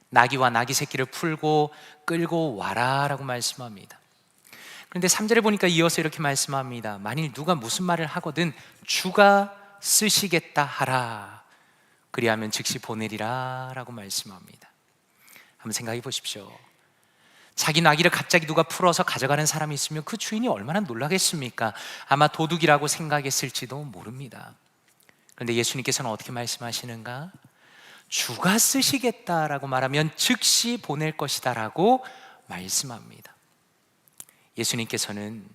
나귀와 나귀 새끼를 풀고 끌고 와라 라고 말씀합니다. 그런데 3절에 보니까 이어서 이렇게 말씀합니다. 만일 누가 무슨 말을 하거든 주가 쓰시겠다 하라. 그리하면 즉시 보내리라 라고 말씀합니다. 한번 생각해 보십시오. 자기 나귀를 갑자기 누가 풀어서 가져가는 사람이 있으면 그 주인이 얼마나 놀라겠습니까? 아마 도둑이라고 생각했을지도 모릅니다. 그런데 예수님께서는 어떻게 말씀하시는가? 주가 쓰시겠다라고 말하면 즉시 보낼 것이다 라고 말씀합니다. 예수님께서는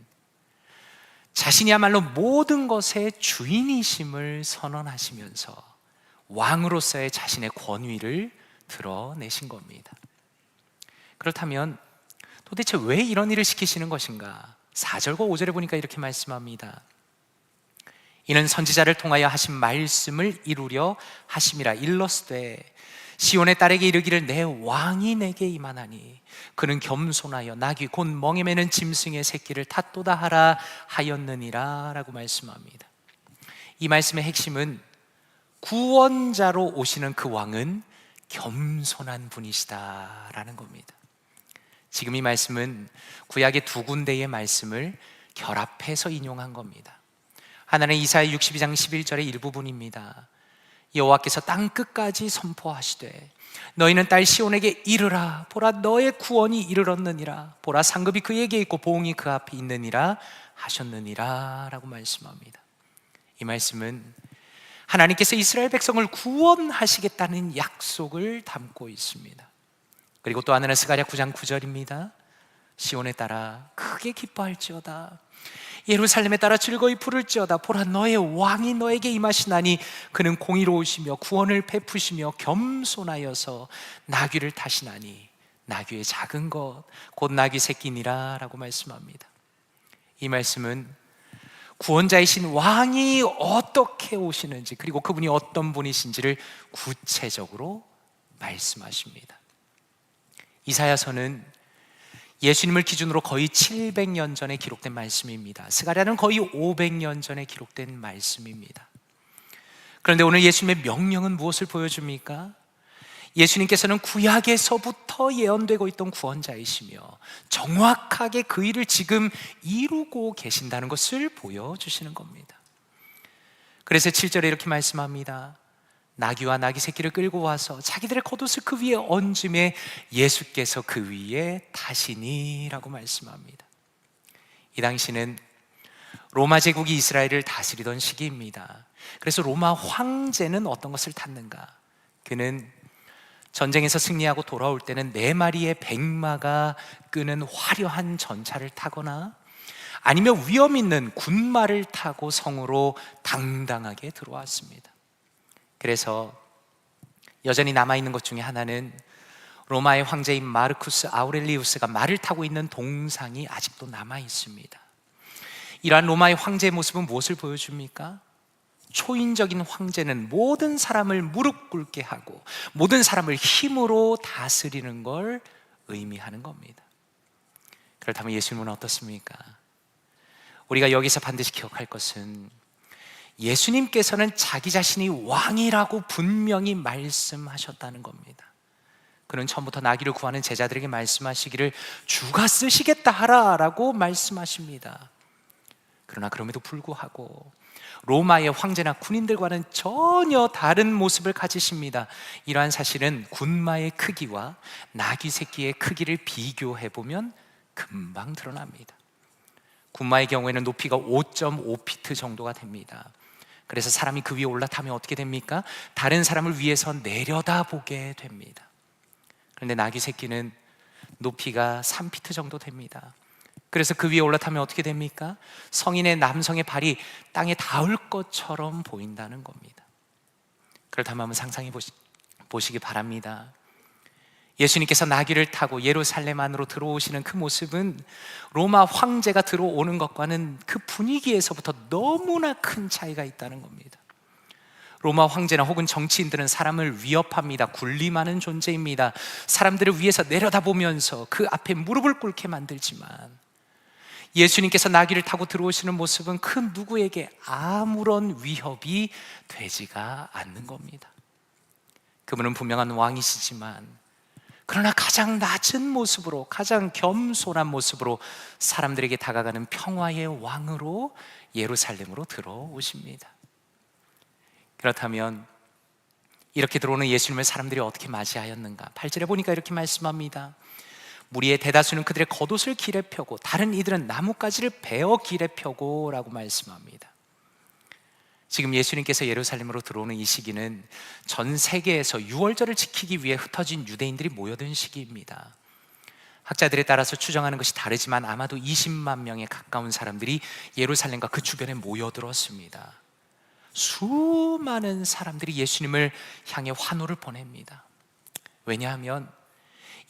자신이야말로 모든 것의 주인이심을 선언하시면서 왕으로서의 자신의 권위를 드러내신 겁니다. 그렇다면 도대체 왜 이런 일을 시키시는 것인가? 4절과 5절에 보니까 이렇게 말씀합니다. 이는 선지자를 통하여 하신 말씀을 이루려 하심이라. 일러스되 시온의 딸에게 이르기를 내 왕이 내게 임하나니 그는 겸손하여 나귀 곧 멍에 매는 짐승의 새끼를 탓도다 하라 하였느니라 라고 말씀합니다. 이 말씀의 핵심은 구원자로 오시는 그 왕은 겸손한 분이시다라는 겁니다. 지금 이 말씀은 구약의 두 군데의 말씀을 결합해서 인용한 겁니다. 하나는 이사야 62장 11절의 일부분입니다. 여호와께서 땅 끝까지 선포하시되 너희는 딸 시온에게 이르라. 보라 너의 구원이 이르렀느니라. 보라 상급이 그에게 있고 보응이 그 앞에 있느니라 하셨느니라 라고 말씀합니다. 이 말씀은 하나님께서 이스라엘 백성을 구원하시겠다는 약속을 담고 있습니다. 그리고 또 하나는 스가랴 9장 9절입니다. 시온에 따라 크게 기뻐할지어다. 예루살렘에 따라 즐거이 부를지어다. 보라 너의 왕이 너에게 임하시나니 그는 공의로우시며 구원을 베푸시며 겸손하여서 나귀를 타시나니 나귀의 작은 것 곧 나귀 새끼니라 라고 말씀합니다. 이 말씀은 구원자이신 왕이 어떻게 오시는지 그리고 그분이 어떤 분이신지를 구체적으로 말씀하십니다. 이사야서는 예수님을 기준으로 거의 700년 전에 기록된 말씀입니다. 스가랴는 거의 500년 전에 기록된 말씀입니다. 그런데 오늘 예수님의 명령은 무엇을 보여줍니까? 예수님께서는 구약에서부터 예언되고 있던 구원자이시며 정확하게 그 일을 지금 이루고 계신다는 것을 보여주시는 겁니다. 그래서 7절에 이렇게 말씀합니다. 나귀와 나귀 새끼를 끌고 와서 자기들의 겉옷을 그 위에 얹음에 예수께서 그 위에 타시니 라고 말씀합니다. 이 당시는 로마 제국이 이스라엘을 다스리던 시기입니다. 그래서 로마 황제는 어떤 것을 탔는가? 그는 전쟁에서 승리하고 돌아올 때는 4마리의 백마가 끄는 화려한 전차를 타거나 아니면 위험 있는 군마를 타고 성으로 당당하게 들어왔습니다. 그래서 여전히 남아있는 것 중에 하나는 로마의 황제인 마르쿠스 아우렐리우스가 말을 타고 있는 동상이 아직도 남아있습니다. 이러한 로마의 황제의 모습은 무엇을 보여줍니까? 초인적인 황제는 모든 사람을 무릎 꿇게 하고 모든 사람을 힘으로 다스리는 걸 의미하는 겁니다. 그렇다면 예수님은 어떻습니까? 우리가 여기서 반드시 기억할 것은 예수님께서는 자기 자신이 왕이라고 분명히 말씀하셨다는 겁니다. 그는 처음부터 나귀를 구하는 제자들에게 말씀하시기를 주가 쓰시겠다 하라라고 말씀하십니다. 그러나 그럼에도 불구하고 로마의 황제나 군인들과는 전혀 다른 모습을 가지십니다. 이러한 사실은 군마의 크기와 나귀 새끼의 크기를 비교해보면 금방 드러납니다. 군마의 경우에는 높이가 5.5피트 정도가 됩니다. 그래서 사람이 그 위에 올라타면 어떻게 됩니까? 다른 사람을 위에서 내려다보게 됩니다. 그런데 나귀 새끼는 높이가 3피트 정도 됩니다. 그래서 그 위에 올라타면 어떻게 됩니까? 성인의 남성의 발이 땅에 닿을 것처럼 보인다는 겁니다. 그렇다면 한번 상상해 보시기 바랍니다. 예수님께서 나귀를 타고 예루살렘 안으로 들어오시는 그 모습은 로마 황제가 들어오는 것과는 그 분위기에서부터 너무나 큰 차이가 있다는 겁니다. 로마 황제나 혹은 정치인들은 사람을 위협합니다. 군림하는 존재입니다. 사람들을 위해서 내려다보면서 그 앞에 무릎을 꿇게 만들지만 예수님께서 나귀를 타고 들어오시는 모습은 그 누구에게 아무런 위협이 되지가 않는 겁니다. 그분은 분명한 왕이시지만 그러나 가장 낮은 모습으로, 가장 겸손한 모습으로 사람들에게 다가가는 평화의 왕으로 예루살렘으로 들어오십니다. 그렇다면 이렇게 들어오는 예수님을 사람들이 어떻게 맞이하였는가? 8절에 보니까 이렇게 말씀합니다. 무리의 대다수는 그들의 겉옷을 길에 펴고 다른 이들은 나뭇가지를 베어 길에 펴고 라고 말씀합니다. 지금 예수님께서 예루살렘으로 들어오는 이 시기는 전 세계에서 유월절을 지키기 위해 흩어진 유대인들이 모여든 시기입니다. 학자들에 따라서 추정하는 것이 다르지만 아마도 20만 명에 가까운 사람들이 예루살렘과 그 주변에 모여들었습니다. 수많은 사람들이 예수님을 향해 환호를 보냅니다. 왜냐하면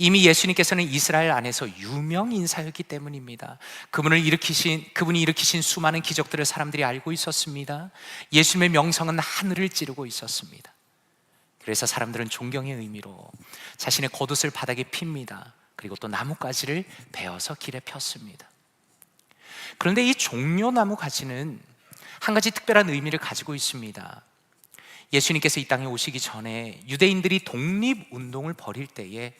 이미 예수님께서는 이스라엘 안에서 유명 인사였기 때문입니다. 그분이 일으키신 수많은 기적들을 사람들이 알고 있었습니다. 예수님의 명성은 하늘을 찌르고 있었습니다. 그래서 사람들은 존경의 의미로 자신의 겉옷을 바닥에 핍니다. 그리고 또 나뭇가지를 베어서 길에 폈습니다. 그런데 이 종려나무 가지는 한 가지 특별한 의미를 가지고 있습니다. 예수님께서 이 땅에 오시기 전에 유대인들이 독립운동을 벌일 때에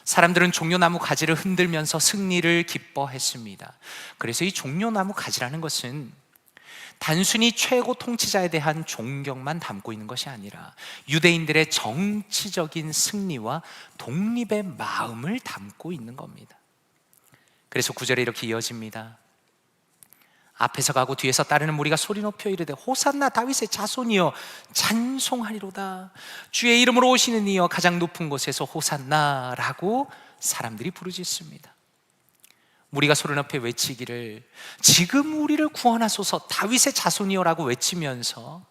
사람들은 종려나무 가지를 흔들면서 승리를 기뻐했습니다. 그래서 이 종려나무 가지라는 것은 단순히 최고 통치자에 대한 존경만 담고 있는 것이 아니라 유대인들의 정치적인 승리와 독립의 마음을 담고 있는 겁니다. 그래서 9절에 이렇게 이어집니다. 앞에서 가고 뒤에서 따르는 무리가 소리 높여 이르되 호산나 다윗의 자손이여 찬송하리로다. 주의 이름으로 오시는 이여 가장 높은 곳에서 호산나라고 사람들이 부르짖습니다. 무리가 소리 높여 외치기를 지금 우리를 구원하소서 다윗의 자손이여라고 외치면서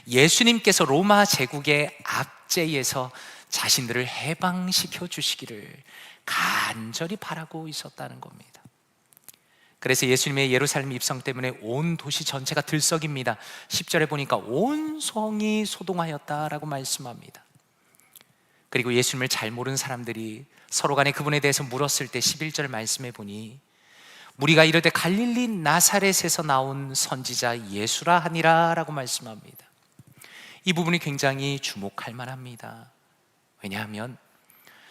예수님께서 로마 제국의 압제에서 자신들을 해방시켜 주시기를 간절히 바라고 있었다는 겁니다. 그래서 예수님의 예루살렘 입성 때문에 온 도시 전체가 들썩입니다. 10절에 보니까 온 성이 소동하였다라고 말씀합니다. 그리고 예수님을 잘 모르는 사람들이 서로 간에 그분에 대해서 물었을 때 11절 말씀해 보니 무리가 이르되 갈릴리 나사렛에서 나온 선지자 예수라 하니라 라고 말씀합니다. 이 부분이 굉장히 주목할 만합니다. 왜냐하면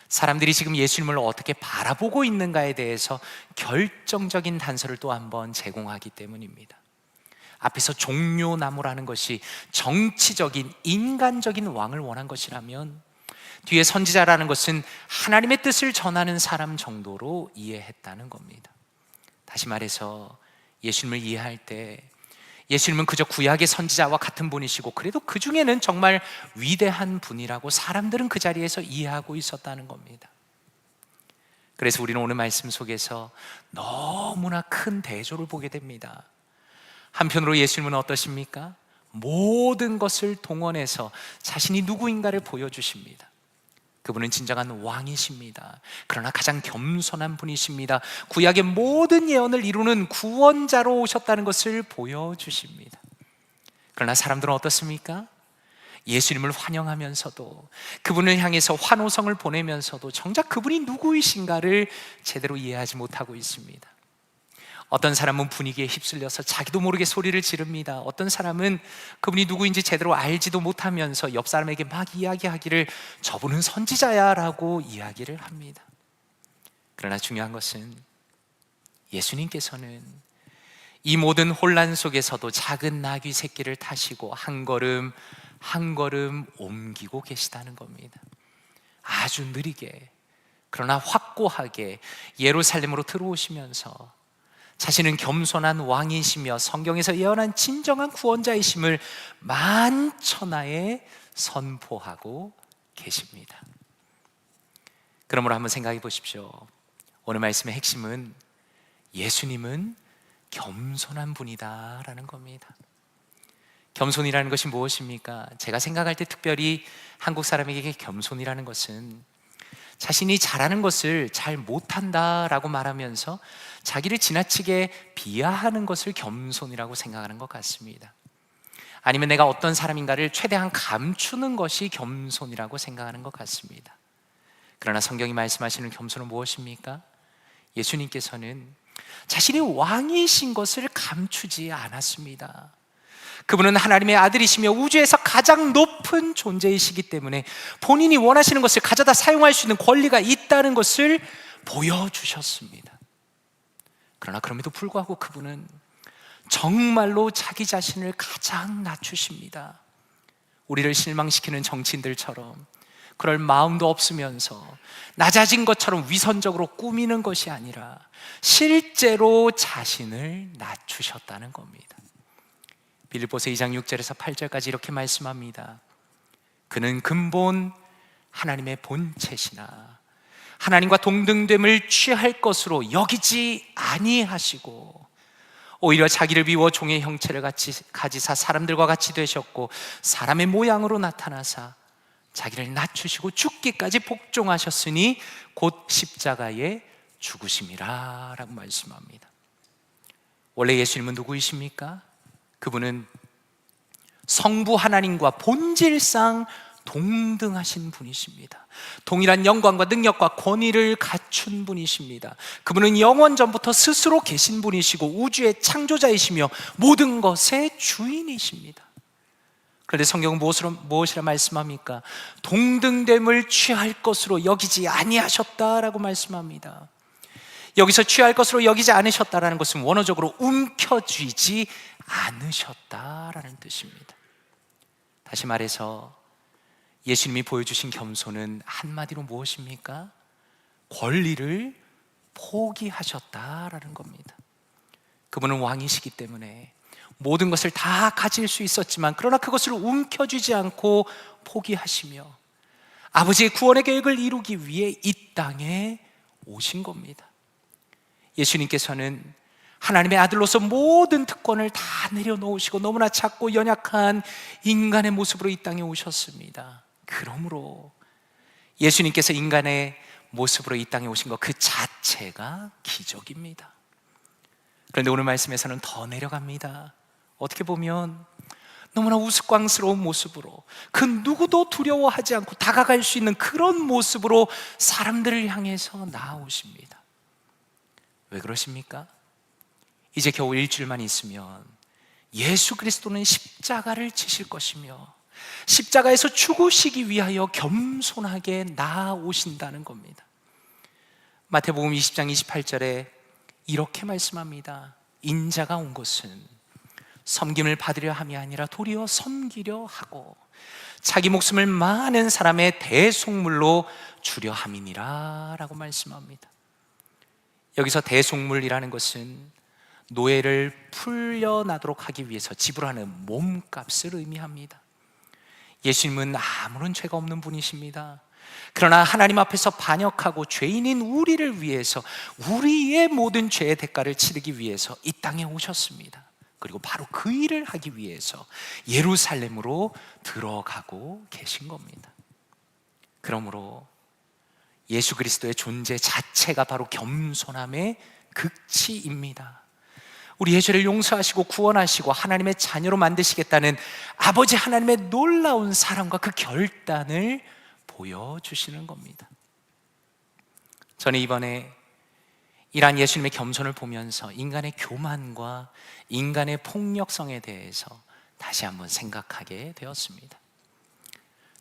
사람들이 지금 예수님을 어떻게 바라보고 있는가에 대해서 결정적인 단서를 또 한 번 제공하기 때문입니다. 앞에서 종려나무라는 것이 정치적인 인간적인 왕을 원한 것이라면 뒤에 선지자라는 것은 하나님의 뜻을 전하는 사람 정도로 이해했다는 겁니다. 다시 말해서 예수님을 이해할 때 예수님은 그저 구약의 선지자와 같은 분이시고 그래도 그 중에는 정말 위대한 분이라고 사람들은 그 자리에서 이해하고 있었다는 겁니다. 그래서 우리는 오늘 말씀 속에서 너무나 큰 대조를 보게 됩니다. 한편으로 예수님은 어떠십니까? 모든 것을 동원해서 자신이 누구인가를 보여주십니다. 그분은 진정한 왕이십니다. 그러나 가장 겸손한 분이십니다. 구약의 모든 예언을 이루는 구원자로 오셨다는 것을 보여주십니다. 그러나 사람들은 어떻습니까? 예수님을 환영하면서도, 그분을 향해서 환호성을 보내면서도 정작 그분이 누구이신가를 제대로 이해하지 못하고 있습니다. 어떤 사람은 분위기에 휩쓸려서 자기도 모르게 소리를 지릅니다. 어떤 사람은 그분이 누구인지 제대로 알지도 못하면서 옆 사람에게 막 이야기하기를 저분은 선지자야 라고 이야기를 합니다. 그러나 중요한 것은 예수님께서는 이 모든 혼란 속에서도 작은 나귀 새끼를 타시고 한 걸음 한 걸음 옮기고 계시다는 겁니다. 아주 느리게, 그러나 확고하게 예루살렘으로 들어오시면서 자신은 겸손한 왕이시며 성경에서 예언한 진정한 구원자이심을 만천하에 선포하고 계십니다. 그러므로 한번 생각해 보십시오. 오늘 말씀의 핵심은 예수님은 겸손한 분이다라는 겁니다. 겸손이라는 것이 무엇입니까? 제가 생각할 때 특별히 한국 사람에게 겸손이라는 것은 자신이 잘하는 것을 잘 못한다라고 말하면서 자기를 지나치게 비하하는 것을 겸손이라고 생각하는 것 같습니다. 아니면 내가 어떤 사람인가를 최대한 감추는 것이 겸손이라고 생각하는 것 같습니다. 그러나 성경이 말씀하시는 겸손은 무엇입니까? 예수님께서는 자신이 왕이신 것을 감추지 않았습니다. 그분은 하나님의 아들이시며 우주에서 가장 높은 존재이시기 때문에 본인이 원하시는 것을 가져다 사용할 수 있는 권리가 있다는 것을 보여주셨습니다. 그러나 그럼에도 불구하고 그분은 정말로 자기 자신을 가장 낮추십니다. 우리를 실망시키는 정치인들처럼 그럴 마음도 없으면서 낮아진 것처럼 위선적으로 꾸미는 것이 아니라 실제로 자신을 낮추셨다는 겁니다. 빌립보서 2장 6절에서 8절까지 이렇게 말씀합니다. 그는 근본 하나님의 본체시나 하나님과 동등됨을 취할 것으로 여기지 아니하시고 오히려 자기를 비워 종의 형체를 가지사 사람들과 같이 되셨고 사람의 모양으로 나타나사 자기를 낮추시고 죽기까지 복종하셨으니 곧 십자가에 죽으심이라 라고 말씀합니다. 원래 예수님은 누구이십니까? 그분은 성부 하나님과 본질상 동등하신 분이십니다. 동일한 영광과 능력과 권위를 갖춘 분이십니다. 그분은 영원 전부터 스스로 계신 분이시고 우주의 창조자이시며 모든 것의 주인이십니다. 그런데 성경은 무엇이라 말씀합니까? 동등됨을 취할 것으로 여기지 아니하셨다라고 말씀합니다. 여기서 취할 것으로 여기지 않으셨다라는 것은 원어적으로 움켜쥐지 않으셨다라는 뜻입니다. 다시 말해서 예수님이 보여주신 겸손은 한마디로 무엇입니까? 권리를 포기하셨다라는 겁니다. 그분은 왕이시기 때문에 모든 것을 다 가질 수 있었지만 그러나 그것을 움켜쥐지 않고 포기하시며 아버지의 구원의 계획을 이루기 위해 이 땅에 오신 겁니다. 예수님께서는 하나님의 아들로서 모든 특권을 다 내려놓으시고 너무나 작고 연약한 인간의 모습으로 이 땅에 오셨습니다. 그러므로 예수님께서 인간의 모습으로 이 땅에 오신 것 그 자체가 기적입니다. 그런데 오늘 말씀에서는 더 내려갑니다. 어떻게 보면 너무나 우스꽝스러운 모습으로 그 누구도 두려워하지 않고 다가갈 수 있는 그런 모습으로 사람들을 향해서 나아오십니다. 왜 그러십니까? 이제 겨우 일주일만 있으면 예수 그리스도는 십자가를 지실 것이며 십자가에서 죽으시기 위하여 겸손하게 나아오신다는 겁니다. 마태복음 20장 28절에 이렇게 말씀합니다. 인자가 온 것은 섬김을 받으려 함이 아니라 도리어 섬기려 하고 자기 목숨을 많은 사람의 대속물로 주려 함이니라 라고 말씀합니다. 여기서 대속물이라는 것은 노예를 풀려나도록 하기 위해서 지불하는 몸값을 의미합니다. 예수님은 아무런 죄가 없는 분이십니다. 그러나 하나님 앞에서 반역하고 죄인인 우리를 위해서 우리의 모든 죄의 대가를 치르기 위해서 이 땅에 오셨습니다. 그리고 바로 그 일을 하기 위해서 예루살렘으로 들어가고 계신 겁니다. 그러므로 예수 그리스도의 존재 자체가 바로 겸손함의 극치입니다. 우리의 죄를 용서하시고 구원하시고 하나님의 자녀로 만드시겠다는 아버지 하나님의 놀라운 사랑과 그 결단을 보여주시는 겁니다. 저는 이번에 이러한 예수님의 겸손을 보면서 인간의 교만과 인간의 폭력성에 대해서 다시 한번 생각하게 되었습니다.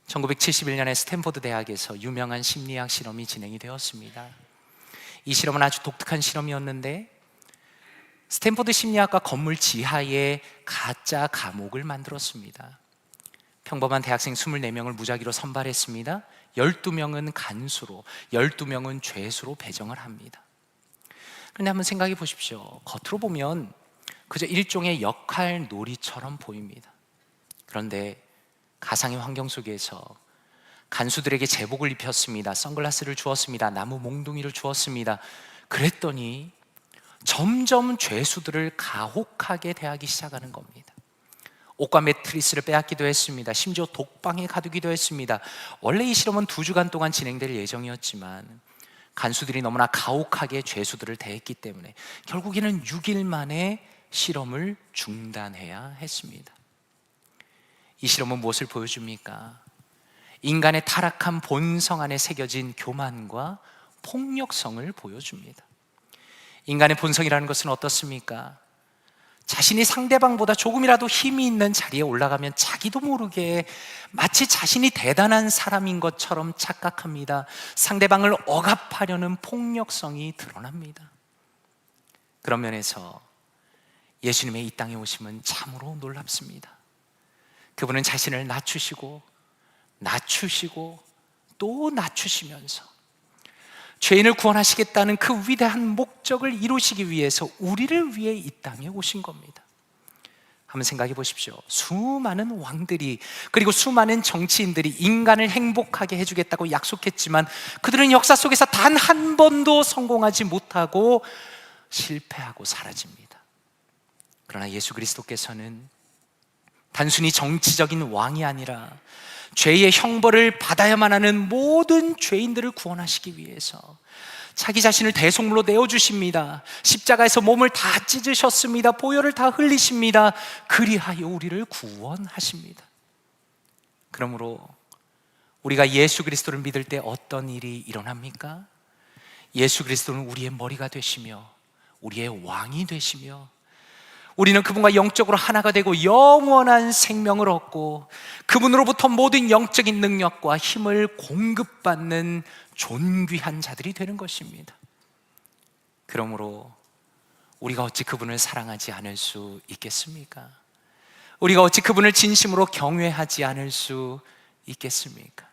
1971년에 스탠포드 대학에서 유명한 심리학 실험이 진행이 되었습니다. 이 실험은 아주 독특한 실험이었는데, 스탠포드 심리학과 건물 지하에 가짜 감옥을 만들었습니다. 평범한 대학생 24명을 무작위로 선발했습니다. 12명은 간수로, 12명은 죄수로 배정을 합니다. 그런데 한번 생각해 보십시오. 겉으로 보면 그저 일종의 역할 놀이처럼 보입니다. 그런데 가상의 환경 속에서 간수들에게 제복을 입혔습니다. 선글라스를 주었습니다. 나무 몽둥이를 주었습니다. 그랬더니 점점 죄수들을 가혹하게 대하기 시작하는 겁니다. 옷과 매트리스를 빼앗기도 했습니다. 심지어 독방에 가두기도 했습니다. 원래 이 실험은 2주간 동안 진행될 예정이었지만 간수들이 너무나 가혹하게 죄수들을 대했기 때문에 결국에는 6일 만에 실험을 중단해야 했습니다. 이 실험은 무엇을 보여줍니까? 인간의 타락한 본성 안에 새겨진 교만과 폭력성을 보여줍니다. 인간의 본성이라는 것은 어떻습니까? 자신이 상대방보다 조금이라도 힘이 있는 자리에 올라가면 자기도 모르게 마치 자신이 대단한 사람인 것처럼 착각합니다. 상대방을 억압하려는 폭력성이 드러납니다. 그런 면에서 예수님의 이 땅에 오심은 참으로 놀랍습니다. 그분은 자신을 낮추시고 또 낮추시면서 죄인을 구원하시겠다는 그 위대한 목적을 이루시기 위해서 우리를 위해 이 땅에 오신 겁니다. 한번 생각해 보십시오. 수많은 왕들이, 그리고 수많은 정치인들이 인간을 행복하게 해주겠다고 약속했지만 그들은 역사 속에서 단 한 번도 성공하지 못하고 실패하고 사라집니다. 그러나 예수 그리스도께서는 단순히 정치적인 왕이 아니라 죄의 형벌을 받아야만 하는 모든 죄인들을 구원하시기 위해서 자기 자신을 대속물로 내어주십니다. 십자가에서 몸을 다 찢으셨습니다. 보혈을 다 흘리십니다. 그리하여 우리를 구원하십니다. 그러므로 우리가 예수 그리스도를 믿을 때 어떤 일이 일어납니까? 예수 그리스도는 우리의 머리가 되시며 우리의 왕이 되시며 우리는 그분과 영적으로 하나가 되고 영원한 생명을 얻고 그분으로부터 모든 영적인 능력과 힘을 공급받는 존귀한 자들이 되는 것입니다. 그러므로 우리가 어찌 그분을 사랑하지 않을 수 있겠습니까? 우리가 어찌 그분을 진심으로 경외하지 않을 수 있겠습니까?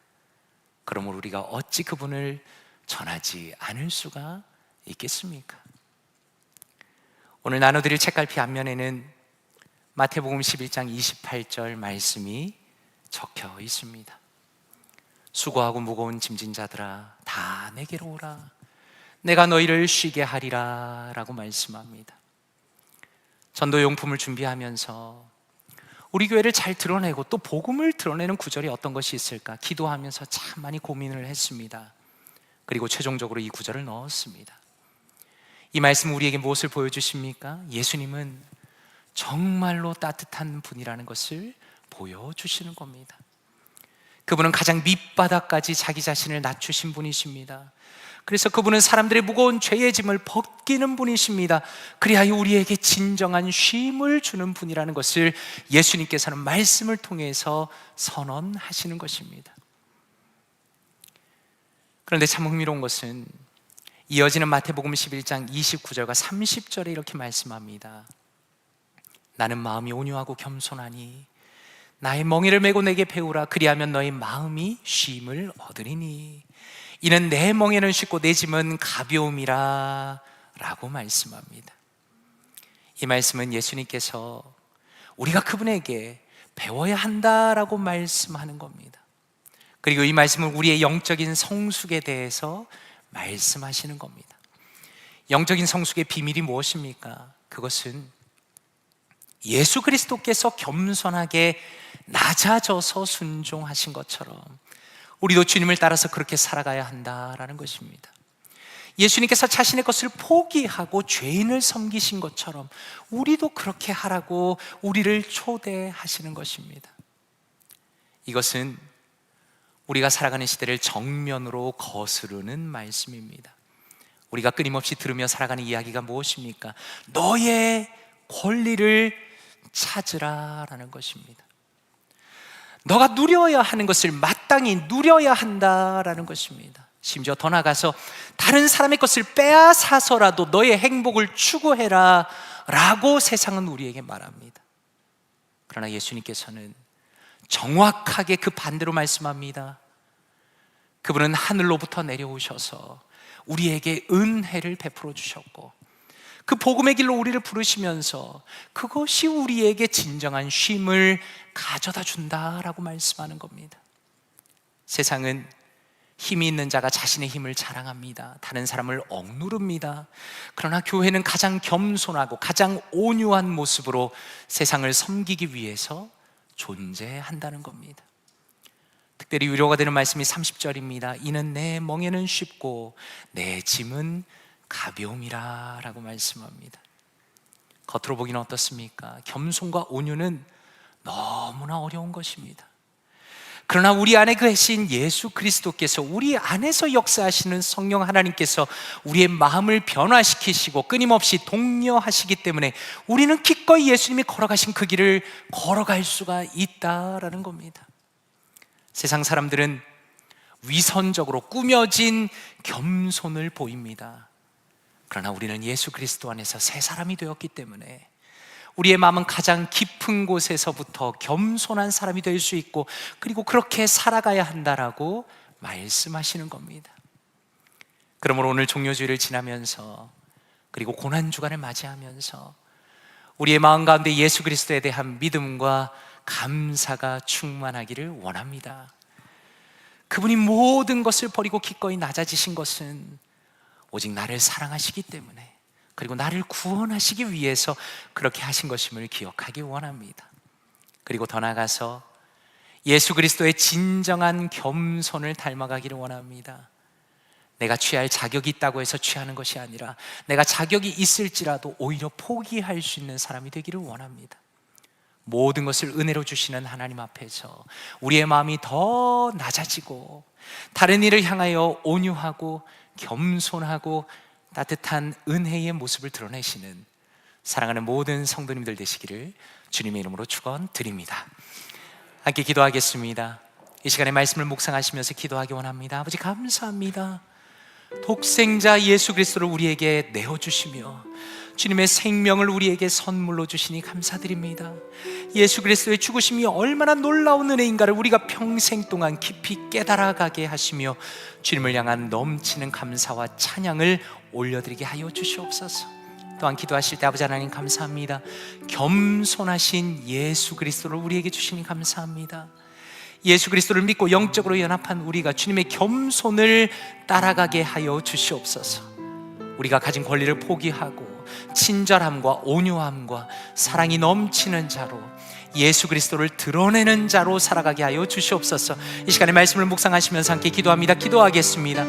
그러므로 우리가 어찌 그분을 전하지 않을 수가 있겠습니까? 오늘 나눠드릴 책갈피 앞면에는 마태복음 11장 28절 말씀이 적혀 있습니다. 수고하고 무거운 짐진 자들아 다 내게로 오라 내가 너희를 쉬게 하리라 라고 말씀합니다. 전도용품을 준비하면서 우리 교회를 잘 드러내고 또 복음을 드러내는 구절이 어떤 것이 있을까 기도하면서 참 많이 고민을 했습니다. 그리고 최종적으로 이 구절을 넣었습니다. 이 말씀은 우리에게 무엇을 보여주십니까? 예수님은 정말로 따뜻한 분이라는 것을 보여주시는 겁니다. 그분은 가장 밑바닥까지 자기 자신을 낮추신 분이십니다. 그래서 그분은 사람들의 무거운 죄의 짐을 벗기는 분이십니다. 그리하여 우리에게 진정한 쉼을 주는 분이라는 것을 예수님께서는 말씀을 통해서 선언하시는 것입니다. 그런데 참 흥미로운 것은 이어지는 마태복음 11장 29절과 30절에 이렇게 말씀합니다. 나는 마음이 온유하고 겸손하니 나의 멍에를 메고 내게 배우라 그리하면 너의 마음이 쉼을 얻으리니 이는 내 멍에는 쉽고 내 짐은 가벼움이라 라고 말씀합니다. 이 말씀은 예수님께서 우리가 그분에게 배워야 한다라고 말씀하는 겁니다. 그리고 이 말씀은 우리의 영적인 성숙에 대해서 말씀하시는 겁니다. 영적인 성숙의 비밀이 무엇입니까? 그것은 예수 그리스도께서 겸손하게 낮아져서 순종하신 것처럼 우리도 주님을 따라서 그렇게 살아가야 한다라는 것입니다. 예수님께서 자신의 것을 포기하고 죄인을 섬기신 것처럼 우리도 그렇게 하라고 우리를 초대하시는 것입니다. 이것은 우리가 살아가는 시대를 정면으로 거스르는 말씀입니다. 우리가 끊임없이 들으며 살아가는 이야기가 무엇입니까? 너의 권리를 찾으라라는 것입니다. 너가 누려야 하는 것을 마땅히 누려야 한다라는 것입니다. 심지어 더 나아가서 다른 사람의 것을 빼앗아서라도 너의 행복을 추구해라 라고 세상은 우리에게 말합니다. 그러나 예수님께서는 정확하게 그 반대로 말씀합니다. 그분은 하늘로부터 내려오셔서 우리에게 은혜를 베풀어 주셨고 그 복음의 길로 우리를 부르시면서 그것이 우리에게 진정한 쉼을 가져다 준다라고 말씀하는 겁니다. 세상은 힘이 있는 자가 자신의 힘을 자랑합니다. 다른 사람을 억누릅니다. 그러나 교회는 가장 겸손하고 가장 온유한 모습으로 세상을 섬기기 위해서 존재한다는 겁니다. 특별히 위로가 되는 말씀이 30절입니다. 이는 내 멍에는 쉽고 내 짐은 가벼움이라 라고 말씀합니다. 겉으로 보기는 어떻습니까? 겸손과 온유는 너무나 어려운 것입니다. 그러나 우리 안에 계신 예수 그리스도께서, 우리 안에서 역사하시는 성령 하나님께서 우리의 마음을 변화시키시고 끊임없이 독려하시기 때문에 우리는 기꺼이 예수님이 걸어가신 그 길을 걸어갈 수가 있다라는 겁니다. 세상 사람들은 위선적으로 꾸며진 겸손을 보입니다. 그러나 우리는 예수 그리스도 안에서 새 사람이 되었기 때문에 우리의 마음은 가장 깊은 곳에서부터 겸손한 사람이 될 수 있고, 그리고 그렇게 살아가야 한다라고 말씀하시는 겁니다. 그러므로 오늘 종료주일을 지나면서, 그리고 고난주간을 맞이하면서 우리의 마음 가운데 예수 그리스도에 대한 믿음과 감사가 충만하기를 원합니다. 그분이 모든 것을 버리고 기꺼이 낮아지신 것은 오직 나를 사랑하시기 때문에, 그리고 나를 구원하시기 위해서 그렇게 하신 것임을 기억하기 원합니다. 그리고 더 나아가서 예수 그리스도의 진정한 겸손을 닮아가기를 원합니다. 내가 취할 자격이 있다고 해서 취하는 것이 아니라 내가 자격이 있을지라도 오히려 포기할 수 있는 사람이 되기를 원합니다. 모든 것을 은혜로 주시는 하나님 앞에서 우리의 마음이 더 낮아지고 다른 이를 향하여 온유하고 겸손하고 따뜻한 은혜의 모습을 드러내시는 사랑하는 모든 성도님들 되시기를 주님의 이름으로 축원드립니다. 함께 기도하겠습니다. 이 시간에 말씀을 묵상하시면서 기도하기 원합니다. 아버지 감사합니다. 독생자 예수 그리스도를 우리에게 내어주시며 주님의 생명을 우리에게 선물로 주시니 감사드립니다. 예수 그리스도의 죽으심이 얼마나 놀라운 은혜인가를 우리가 평생 동안 깊이 깨달아가게 하시며 주님을 향한 넘치는 감사와 찬양을 올려드리게 하여 주시옵소서. 또한 기도하실 때 아버지 하나님 감사합니다. 겸손하신 예수 그리스도를 우리에게 주시니 감사합니다. 예수 그리스도를 믿고 영적으로 연합한 우리가 주님의 겸손을 따라가게 하여 주시옵소서. 우리가 가진 권리를 포기하고 친절함과 온유함과 사랑이 넘치는 자로, 예수 그리스도를 드러내는 자로 살아가게 하여 주시옵소서. 이 시간에 말씀을 묵상하시면서 함께 기도합니다. 기도하겠습니다.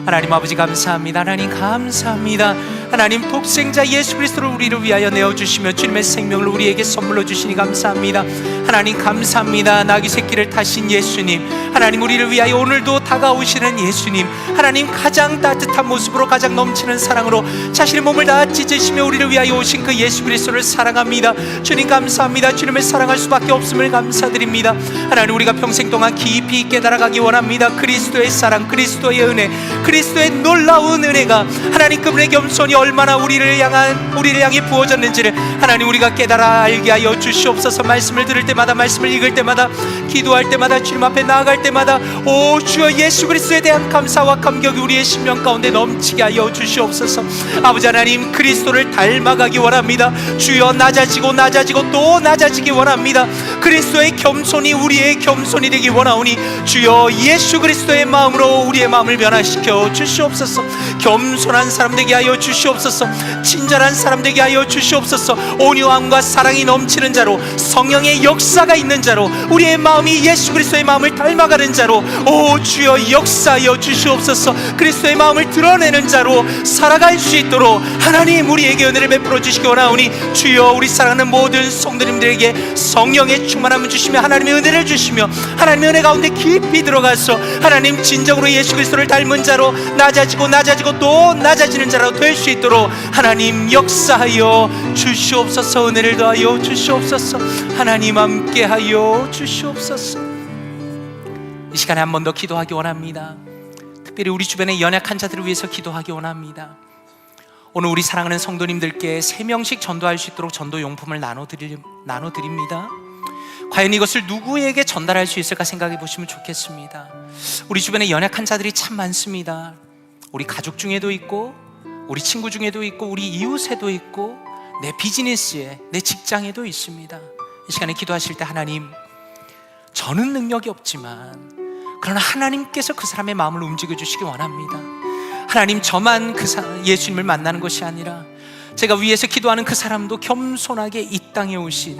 하나님 아버지 감사합니다. 하나님 감사합니다. 하나님 독생자 예수 그리스도를 우리를 위하여 내어주시며 주님의 생명을 우리에게 선물로 주시니 감사합니다. 하나님 감사합니다. 나귀 새끼를 타신 예수님, 하나님 우리를 위하여 오늘도 다가오시는 예수님, 하나님 가장 따뜻한 모습으로 가장 넘치는 사랑으로 자신의 몸을 다 찢으시며 우리를 위하여 오신 그 예수 그리스도를 사랑합니다. 주님 감사합니다. 주님을 사랑할 수밖에 없음을 감사드립니다. 하나님 우리가 평생 동안 깊이 깨달아가기 원합니다. 그리스도의 사랑, 그리스도의 은혜, 그리스도의 놀라운 은혜가 하나님 그분의 겸손이 얼마나 우리를 향해 부어졌는지를 하나님 우리가 깨달아 알게 하여 주시옵소서. 말씀을 들을 때마다, 말씀을 읽을 때마다, 기도할 때마다, 주님 앞에 나아갈 때마다 오 주여 예수 그리스도에 대한 감사와 감격이 우리의 심령 가운데 넘치게 하여 주시옵소서. 아버지 하나님 그리스도 그리스도를 닮아가기 원합니다. 주여, 낮아지고 또 낮아지기 원합니다. 그리스도의 겸손이 우리의 겸손이 되기 원하오니 주여, 예수 그리스도의 마음으로 우리의 마음을 변화시켜 주시옵소서. 겸손한 사람 되게 하여 주시옵소서. 친절한 사람 되게 하여 주시옵소서. 온유함과 사랑이 넘치는 자로, 성령의 역사가 있는 자로, 우리의 마음이 예수 그리스도의 마음을 닮아가는 자로, 오 주여, 역사하여 주시옵소서. 그리스도의 마음을 드러내는 자로 살아갈 수 있도록 하나님 우리에게 은혜를 베풀어 주시기 원하오니 주여, 우리 사랑하는 모든 성도님들에게 성령의 충만함을 주시며 하나님의 은혜를 주시며 하나님의 은혜 가운데 깊이 들어가서 하나님 진정으로 예수 그리스도를 닮은 자로 낮아지고 또 낮아지는 자로 될 수 있도록 하나님 역사하여 주시옵소서. 은혜를 더하여 주시옵소서. 하나님 함께하여 주시옵소서. 이 시간에 한 번 더 기도하기 원합니다. 특별히 우리 주변의 연약한 자들을 위해서 기도하기 원합니다. 오늘 우리 사랑하는 성도님들께 3명씩 전도할 수 있도록 전도 용품을 나눠드립니다. 과연 이것을 누구에게 전달할 수 있을까 생각해 보시면 좋겠습니다. 우리 주변에 연약한 자들이 참 많습니다. 우리 가족 중에도 있고, 우리 친구 중에도 있고, 우리 이웃에도 있고, 내 비즈니스에, 내 직장에도 있습니다. 이 시간에 기도하실 때 하나님, 저는 능력이 없지만 그러나 하나님께서 그 사람의 마음을 움직여 주시기 원합니다. 하나님, 저만 예수님을 만나는 것이 아니라 제가 위에서 기도하는 그 사람도 겸손하게 이 땅에 오신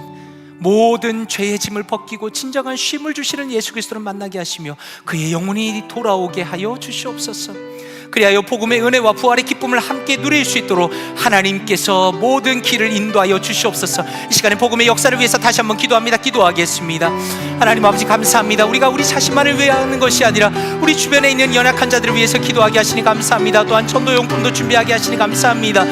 모든 죄의 짐을 벗기고 진정한 쉼을 주시는 예수 그리스도를 만나게 하시며 그의 영혼이 돌아오게 하여 주시옵소서. 그리하여 복음의 은혜와 부활의 기쁨을 함께 누릴 수 있도록 하나님께서 모든 길을 인도하여 주시옵소서. 이 시간에 복음의 역사를 위해서 다시 한번 기도하겠습니다. 하나님 아버지, 감사합니다. 우리가 우리 자신만을 위하는 것이 아니라 우리 주변에 있는 연약한 자들을 위해서 기도하게 하시니 감사합니다. 또한 전도용품도 준비하게 하시니 감사합니다.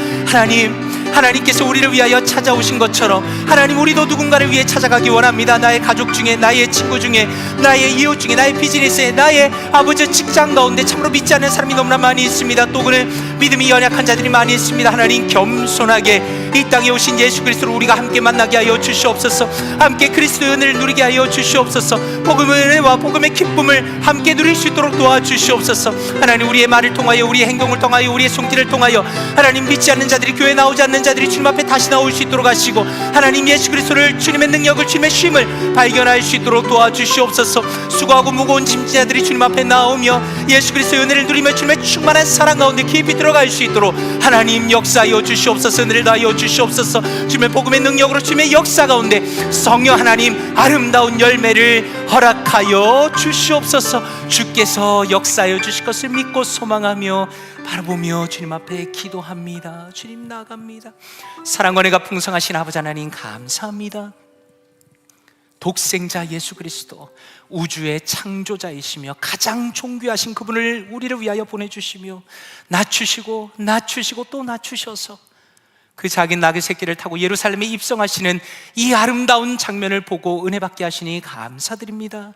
하나님께서 우리를 위하여 찾아오신 것처럼 하나님, 우리도 누군가를 위해 찾아가기 원합니다. 나의 가족 중에, 나의 친구 중에, 나의 이웃 중에, 나의 비즈니스에, 나의 아버지 직장 가운데 참으로 믿지 않는 사람이 너무나 많이 있습니다. 또 그는 믿음이 연약한 자들이 많이 있습니다. 하나님, 겸손하게 이 땅에 오신 예수 그리스도를 우리가 함께 만나게 하여 주시옵소서. 함께 그리스도의 은혜를 누리게 하여 주시옵소서. 복음의 은혜와 복음의 기쁨을 함께 누릴 수 있도록 도와주시옵소서. 하나님, 우리의 말을 통하여, 우리의 행동을 통하여, 우리의 손길을 통하여 하나님, 믿지 않는 자들이, 교회 나오지 않는 자들이 주님 앞에 다시 나올 수 있도록 하시고 하나님, 예수 그리스도를, 주님의 능력을, 주님의 쉼을 발견할 수 있도록 도와주시옵소서. 수고하고 무거운 짐진 자들이 주님 앞에 나오며 예수 그리스도의 은혜를 누리며 주님의 충만한 사랑 가운데 깊이 들어갈 수 있도록 하나님 역사하여 주시옵소서. 은혜를 다하여 주시옵소서. 주님의 복음의 능력으로 주님의 역사 가운데 성령 하나님 아름다운 열매를 허락하여 주시옵소서. 주께서 역사하여 주실 것을 믿고 소망하며 바라보며 주님 앞에 기도합니다. 주님, 나아갑니다. 사랑과 은혜가 풍성하신 아버지 하나님, 감사합니다. 독생자 예수 그리스도, 우주의 창조자이시며 가장 존귀하신 그분을 우리를 위하여 보내주시며 낮추시고 또 낮추셔서 그 작은 나귀 새끼를 타고 예루살렘에 입성하시는 이 아름다운 장면을 보고 은혜 받게 하시니 감사드립니다.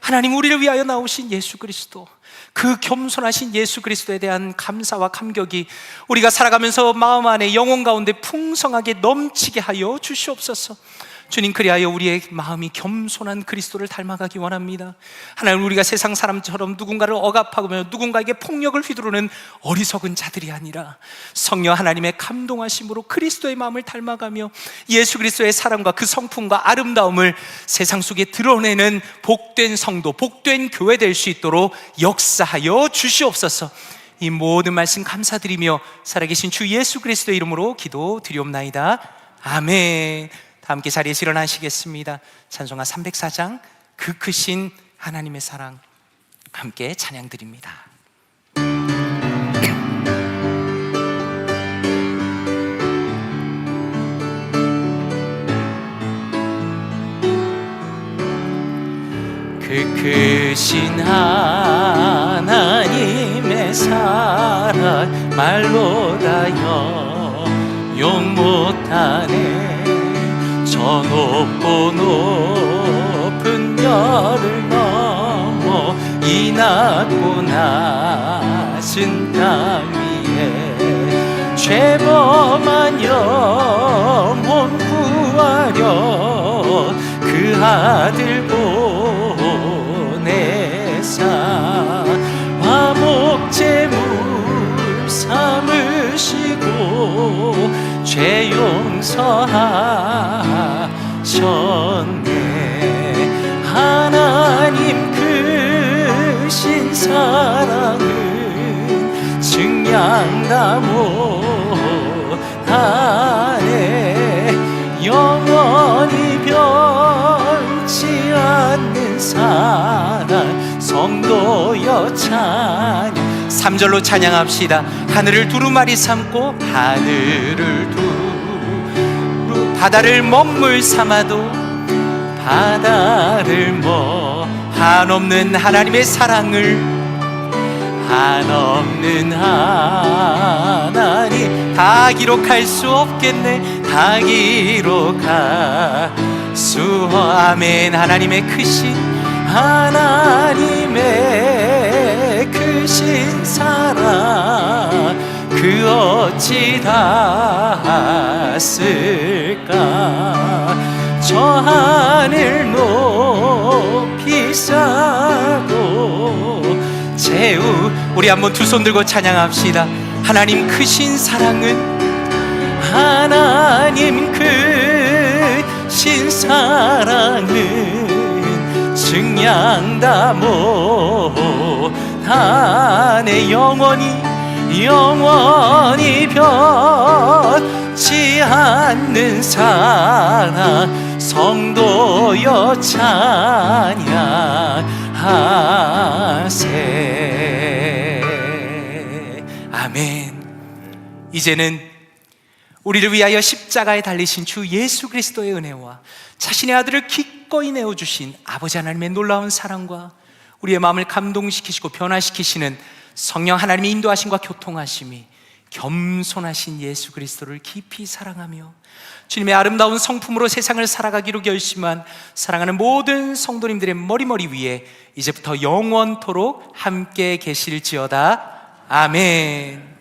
하나님, 우리를 위하여 나오신 예수 그리스도, 그 겸손하신 예수 그리스도에 대한 감사와 감격이 우리가 살아가면서 마음 안에, 영혼 가운데 풍성하게 넘치게 하여 주시옵소서. 주님, 그리하여 우리의 마음이 겸손한 그리스도를 닮아가기 원합니다. 하나님, 우리가 세상 사람처럼 누군가를 억압하며 누군가에게 폭력을 휘두르는 어리석은 자들이 아니라 성령 하나님의 감동하심으로 그리스도의 마음을 닮아가며 예수 그리스도의 사랑과 그 성품과 아름다움을 세상 속에 드러내는 복된 성도, 복된 교회 될 수 있도록 역사하여 주시옵소서. 이 모든 말씀 감사드리며 살아계신 주 예수 그리스도의 이름으로 기도드리옵나이다. 아멘. 다 함께 자리에서 일어나시겠습니다. 찬송가 304장 그 크신 하나님의 사랑 함께 찬양드립니다. 그 크신 하나님의 사랑 말로 다 용 못하네. 저 높고 높은 별을 넘어 이 낮고 낮은 땅 위에 죄범한 영혼 구하려 그 아들 보내사 화목제물 삼으시고 죄 용서하셨네. 하나님 크신 사랑은 증량다 못하네. 영원히 변치 않는 사랑 성도여 찬양. 3절로 찬양합시다. 하늘을 두루마리 삼고 하늘을 바다를 먹물 삼아도 바다를 한없는 하나님의 사랑을, 한없는 하나님 다 기록할 수 없겠네. 다 기록할 수 아멘. 하나님의 크신, 하나님의 크신 사랑 그 어찌 닿았을까. 저 하늘 높이 싸고 재우. 우리 한번 두 손 들고 찬양합시다. 하나님 크신 사랑은, 하나님 크신 사랑은 증량다 못하네. 영원히 변치 않는 사랑 성도여 찬양하세. 아멘. 이제는 우리를 위하여 십자가에 달리신 주 예수 그리스도의 은혜와 자신의 아들을 기꺼이 내어주신 아버지 하나님의 놀라운 사랑과 우리의 마음을 감동시키시고 변화시키시는 성령 하나님의 인도하심과 교통하심이 겸손하신 예수 그리스도를 깊이 사랑하며 주님의 아름다운 성품으로 세상을 살아가기로 결심한 사랑하는 모든 성도님들의 머리 위에 이제부터 영원토록 함께 계실지어다. 아멘.